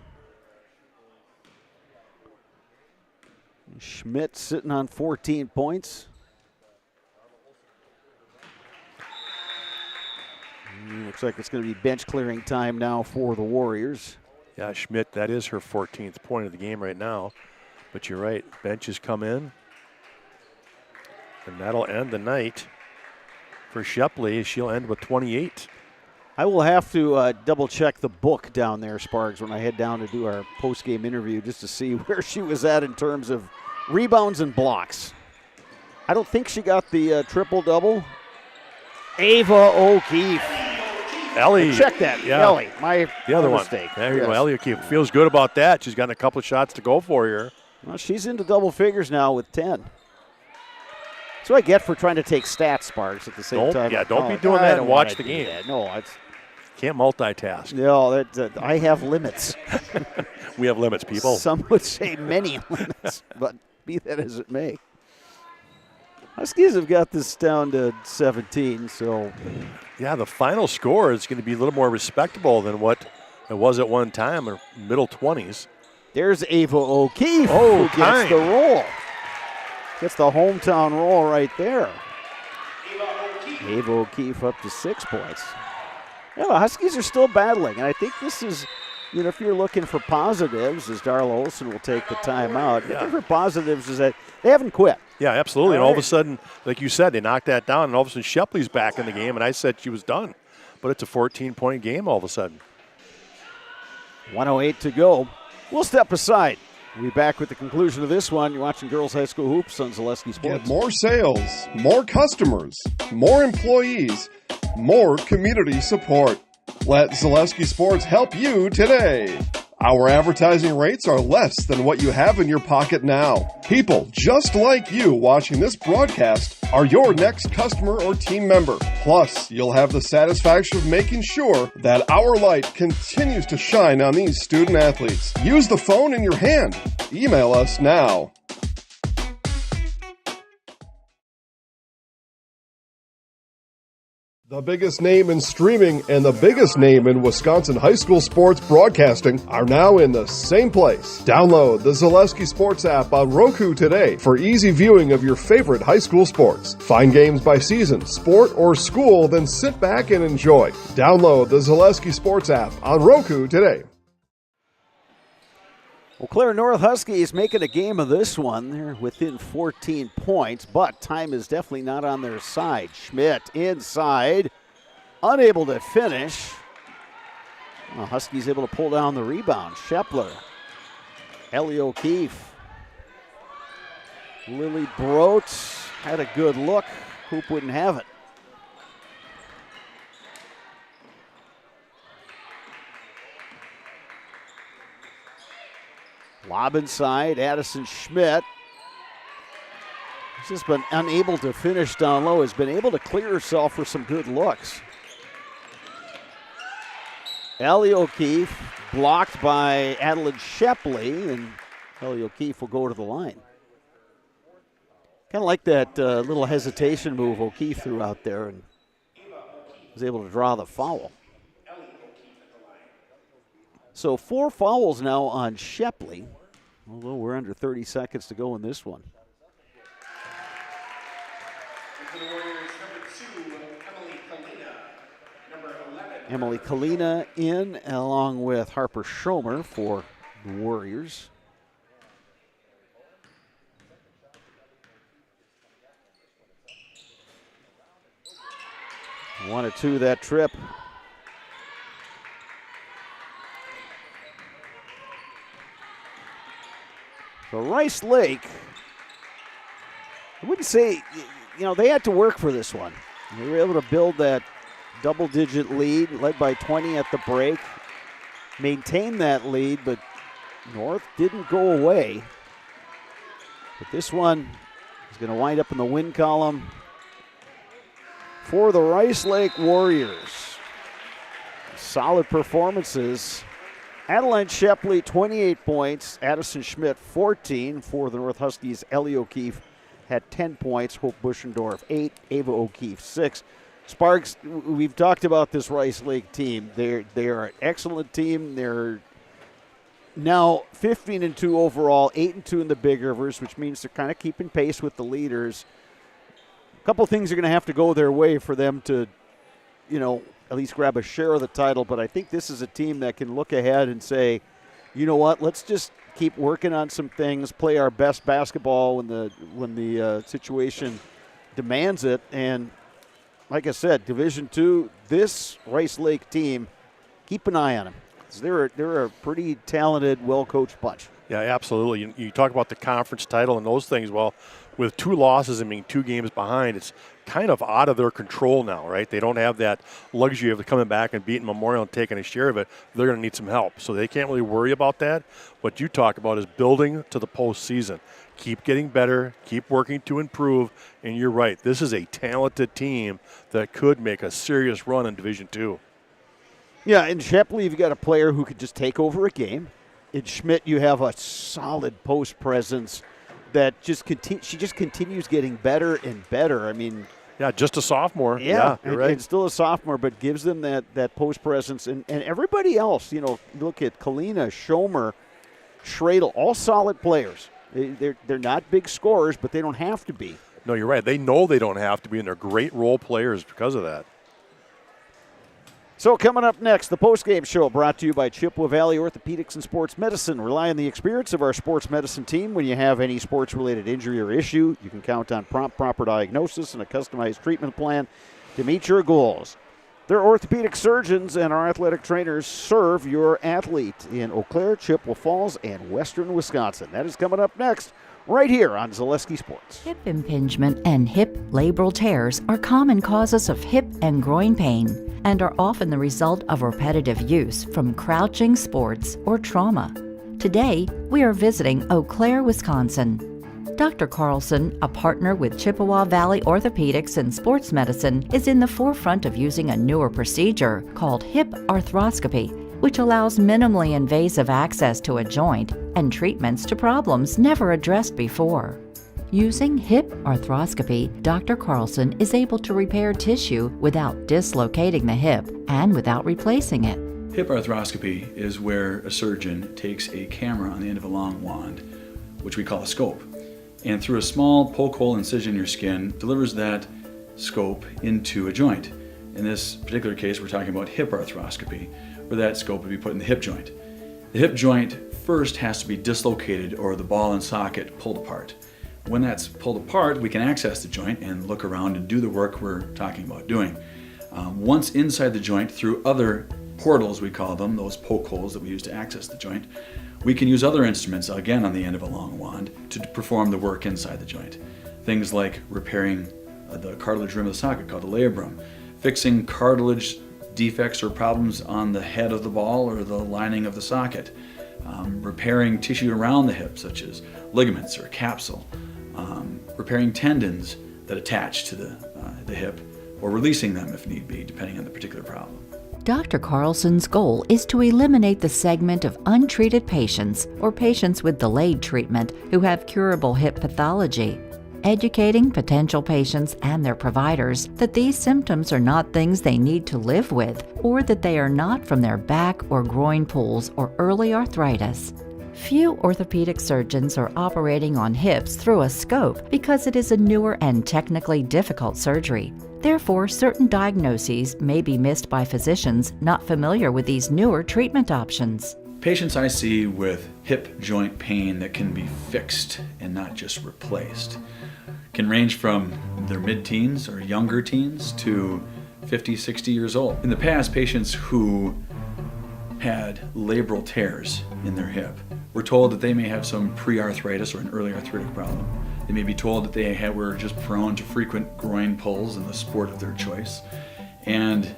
Schmidt sitting on 14 points. Looks like it's going to be bench clearing time now for the Warriors. Yeah, Schmidt, that is her 14th point of the game right now. But you're right, benches come in. And that'll end the night for Shepley. She'll end with 28. I will have to double check the book down there, Sparks, when I head down to do our post-game interview just to see where she was at in terms of rebounds and blocks. I don't think she got the triple-double. Ava O'Keefe. Ellie. Check that. Yeah. Ellie, the other one. mistake. There you go. Yes. Ellie O'Keefe feels good about that. She's gotten a couple of shots to go for here. Well, she's into double figures now with 10. That's what I get for trying to take stats, Sparks, at the same time. Yeah, don't be doing that and watch the game. No, it's can't multitask. No, I have limits. We have limits, people. Some would say many limits, but be that as it may. Huskies have got this down to 17, so. Yeah, the final score is going to be a little more respectable than what it was at one time, or middle 20s. There's Ava O'Keefe who gets the roll. Gets the hometown roll right there. Ava O'Keefe up to 6 points. Yeah, the Huskies are still battling, and I think this is, if you're looking for positives, as Darla Olsen will take the timeout, looking for positives is that they haven't quit. Yeah, absolutely. And all of a sudden, like you said, they knocked that down, and all of a sudden Shepley's back in the game, and I said she was done. But it's a 14-point game all of a sudden. 1:08 to go. We'll step aside. We'll be back with the conclusion of this one. You're watching Girls High School Hoops on Zaleski Sports. Get more sales, more customers, more employees, more community support. Let Zaleski Sports help you today. Our advertising rates are less than what you have in your pocket now. People just like you watching this broadcast are your next customer or team member. Plus, you'll have the satisfaction of making sure that our light continues to shine on these student athletes. Use the phone in your hand. Email us now. The biggest name in streaming and the biggest name in Wisconsin high school sports broadcasting are now in the same place. Download the Zaleski Sports app on Roku today for easy viewing of your favorite high school sports. Find games by season, sport, or school, then sit back and enjoy. Download the Zaleski Sports app on Roku today. Well, Clare North Huskies making a game of this one. They're within 14 points, but time is definitely not on their side. Schmidt inside, unable to finish. Well, Huskies able to pull down the rebound. Shepler, Ellie O'Keefe, Lily Brote had a good look. Hoop wouldn't have it. Lob inside, Addison Schmidt. She's just been unable to finish down low, has been able to clear herself for some good looks. Ellie O'Keefe blocked by Adeline Shepley, and Ellie O'Keefe will go to the line. Kind of like that little hesitation move O'Keefe threw out there and was able to draw the foul. So 4 fouls now on Shepley, although we're under 30 seconds to go in this one. Emily Kalina in along with Harper Schomer for the Warriors. One or two that trip. So Rice Lake, I wouldn't say, they had to work for this one. They were able to build that double-digit lead, led by 20 at the break, maintain that lead, but North didn't go away. But this one is going to wind up in the win column for the Rice Lake Warriors. Solid performances. Adeline Shepley, 28 points. Addison Schmidt, 14 for the North Huskies. Ellie O'Keefe had 10 points. Hope Buschendorf, 8. Ava O'Keefe, 6. Sparks, we've talked about this Rice Lake team. They are an excellent team. They're now 15-2 overall, 8-2 in the Big Rivers, which means they're kind of keeping pace with the leaders. A couple things are going to have to go their way for them to, at least grab a share of the title, but I think this is a team that can look ahead and say, you know what, let's just keep working on some things, play our best basketball when the situation demands it. And like I said, Division II, this Rice Lake team, keep an eye on them. They're a pretty talented, well-coached bunch. Yeah, absolutely. You talk about the conference title and those things. Well, with 2 losses and being 2 games behind, it's kind of out of their control now, right? They don't have that luxury of coming back and beating Memorial and taking a share of it. They're going to need some help. So they can't really worry about that. What you talk about is building to the postseason. Keep getting better, keep working to improve, and you're right. This is a talented team that could make a serious run in Division II. Yeah, in Shepley, you've got a player who could just take over a game. In Schmidt, you have a solid post presence that she just continues getting better and better. I mean, yeah, just a sophomore. Yeah, you're right. And still a sophomore, but gives them that post presence. And everybody else, look at Kalina, Schomer, Schradel, all solid players. They're not big scorers, but they don't have to be. No, you're right. They know they don't have to be, and they're great role players because of that. So coming up next, the postgame show brought to you by Chippewa Valley Orthopedics and Sports Medicine. Rely on the experience of our sports medicine team. When you have any sports-related injury or issue, you can count on prompt, proper diagnosis and a customized treatment plan to meet your goals. Their orthopedic surgeons and our athletic trainers serve your athlete in Eau Claire, Chippewa Falls, and western Wisconsin. That is coming up next, right here on Zaleski Sports. Hip impingement and hip labral tears are common causes of hip and groin pain and are often the result of repetitive use from crouching sports or trauma. Today, we are visiting Eau Claire, Wisconsin. Dr. Carlson, a partner with Chippewa Valley Orthopedics and Sports Medicine, is in the forefront of using a newer procedure called hip arthroscopy, which allows minimally invasive access to a joint and treatments to problems never addressed before. Using hip arthroscopy, Dr. Carlson is able to repair tissue without dislocating the hip and without replacing it. Hip arthroscopy is where a surgeon takes a camera on the end of a long wand, which we call a scope, and through a small poke hole incision in your skin, delivers that scope into a joint. In this particular case, we're talking about hip arthroscopy, where that scope would be put in the hip joint. The hip joint first has to be dislocated or the ball and socket pulled apart. When that's pulled apart, we can access the joint and look around and do the work we're talking about doing. Once inside the joint, through other portals, we call them, those poke holes that we use to access the joint, we can use other instruments, again on the end of a long wand, to perform the work inside the joint. Things like repairing the cartilage rim of the socket, called a labrum, fixing cartilage defects or problems on the head of the ball or the lining of the socket, repairing tissue around the hip, such as ligaments or capsule, repairing tendons that attach to the hip, or releasing them if need be, depending on the particular problem. Dr. Carlson's goal is to eliminate the segment of untreated patients or patients with delayed treatment who have curable hip pathology, educating potential patients and their providers that these symptoms are not things they need to live with, or that they are not from their back or groin pulls or early arthritis. Few orthopedic surgeons are operating on hips through a scope because it is a newer and technically difficult surgery. Therefore, certain diagnoses may be missed by physicians not familiar with these newer treatment options. Patients I see with hip joint pain that can be fixed and not just replaced can range from their mid-teens or younger teens to 50, 60 years old. In the past, patients who had labral tears in their hip were told that they may have some pre-arthritis or an early arthritic problem. They may be told that they were just prone to frequent groin pulls in the sport of their choice. And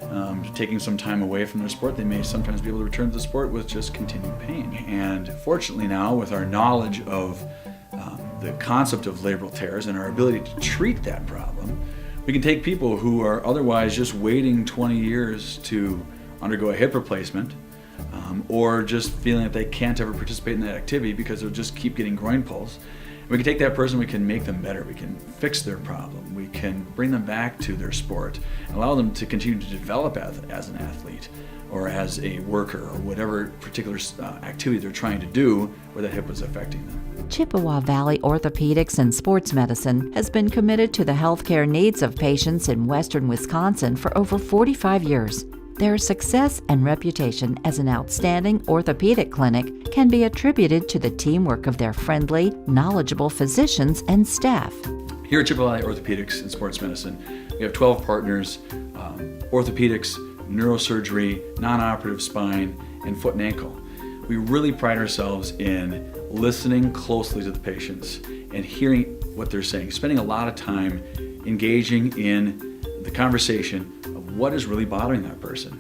taking some time away from their sport, they may sometimes be able to return to the sport with just continued pain. And fortunately now, with our knowledge of the concept of labral tears and our ability to treat that problem, we can take people who are otherwise just waiting 20 years to undergo a hip replacement, or just feeling that they can't ever participate in that activity because they'll just keep getting groin pulls. And we can take that person, we can make them better, we can fix their problem, we can bring them back to their sport, and allow them to continue to develop as an athlete or as a worker or whatever particular activity they're trying to do where that hip was affecting them. Chippewa Valley Orthopedics and Sports Medicine has been committed to the healthcare needs of patients in western Wisconsin for over 45 years. Their success and reputation as an outstanding orthopedic clinic can be attributed to the teamwork of their friendly, knowledgeable physicians and staff. Here at WIAA Orthopedics and Sports Medicine, we have 12 partners, orthopedics, neurosurgery, non-operative spine, and foot and ankle. We really pride ourselves in listening closely to the patients and hearing what they're saying, spending a lot of time engaging in the conversation of what is really bothering that person.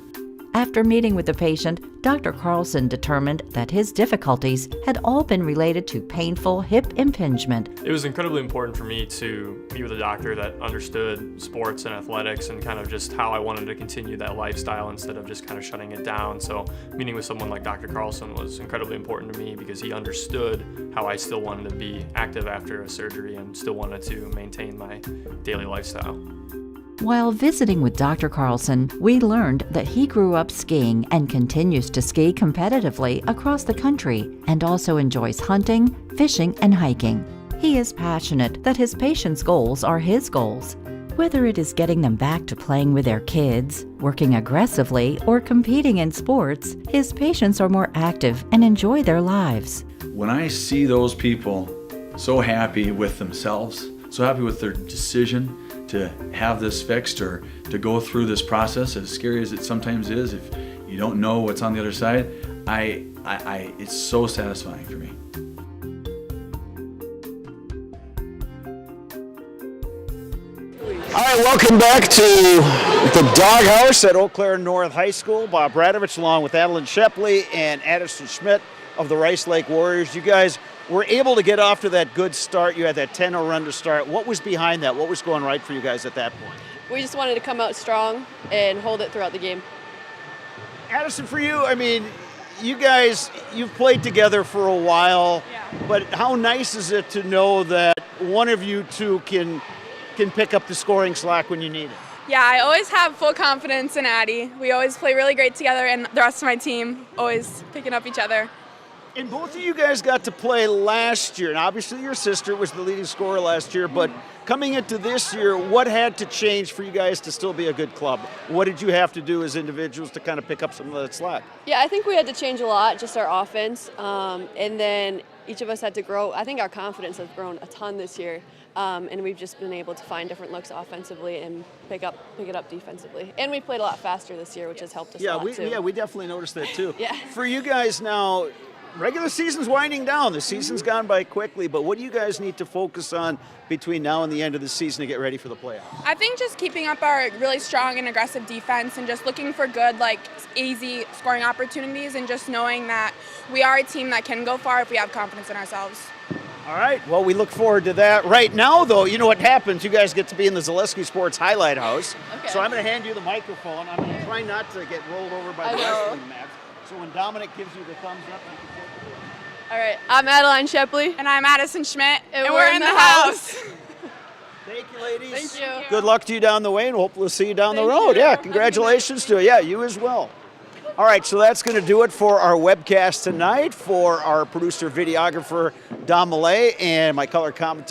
After meeting with the patient, Dr. Carlson determined that his difficulties had all been related to painful hip impingement. It was incredibly important for me to meet with a doctor that understood sports and athletics and kind of just how I wanted to continue that lifestyle instead of just kind of shutting it down. So meeting with someone like Dr. Carlson was incredibly important to me because he understood how I still wanted to be active after a surgery and still wanted to maintain my daily lifestyle. While visiting with Dr. Carlson, we learned that he grew up skiing and continues to ski competitively across the country and also enjoys hunting, fishing, and hiking. He is passionate that his patients' goals are his goals. Whether it is getting them back to playing with their kids, working aggressively, or competing in sports, his patients are more active and enjoy their lives. When I see those people so happy with themselves, so happy with their decision to have this fixed or to go through this process, as scary as it sometimes is, if you don't know what's on the other side, it's so satisfying for me. All right, welcome back to the Doghouse at Eau Claire North High School. Bob Radovich along with Adeline Shepley and Addison Schmidt of the Rice Lake Warriors. You guys were able to get off to that good start. You had that 10-0 run to start. What was behind that? What was going right for you guys at that point? We just wanted to come out strong and hold it throughout the game. Addison, for you, I mean, you guys, you've played together for a while, but how nice is it to know that one of you two can pick up the scoring slack when you need it? Yeah, I always have full confidence in Addie. We always play really great together, and the rest of my team always picking up each other. And both of you guys got to play last year, and obviously your sister was the leading scorer last year, but coming into this year, what had to change for you guys to still be a good club? What did you have to do as individuals to kind of pick up some of that slack? Yeah, I think we had to change a lot, just our offense, and then each of us had to grow. I think our confidence has grown a ton this year, and we've just been able to find different looks offensively and pick it up defensively. And we played a lot faster this year, which has helped us a lot too. Yeah, we definitely noticed that too. Yeah. For you guys now, regular season's winding down. The season's gone by quickly, but what do you guys need to focus on between now and the end of the season to get ready for the playoffs? I think just keeping up our really strong and aggressive defense and just looking for good, easy scoring opportunities and just knowing that we are a team that can go far if we have confidence in ourselves. All right, well, we look forward to that. Right now, though, you know what happens? You guys get to be in the Zaleski Sports Highlight House. Okay. So I'm going to hand you the microphone. I'm going to try not to get rolled over by the wrestling mat. So when Dominic gives you the thumbs up, you can take it. All right, I'm Adeline Shepley. And I'm Addison Schmidt. And we're in the house. Thank you, ladies. Thank you. Good luck to you down the way, and hopefully we'll see you down the road. you. Yeah, congratulations to you. Yeah, you as well. All right, so that's going to do it for our webcast tonight. For our producer, videographer, Dom Millay, and my color commentator,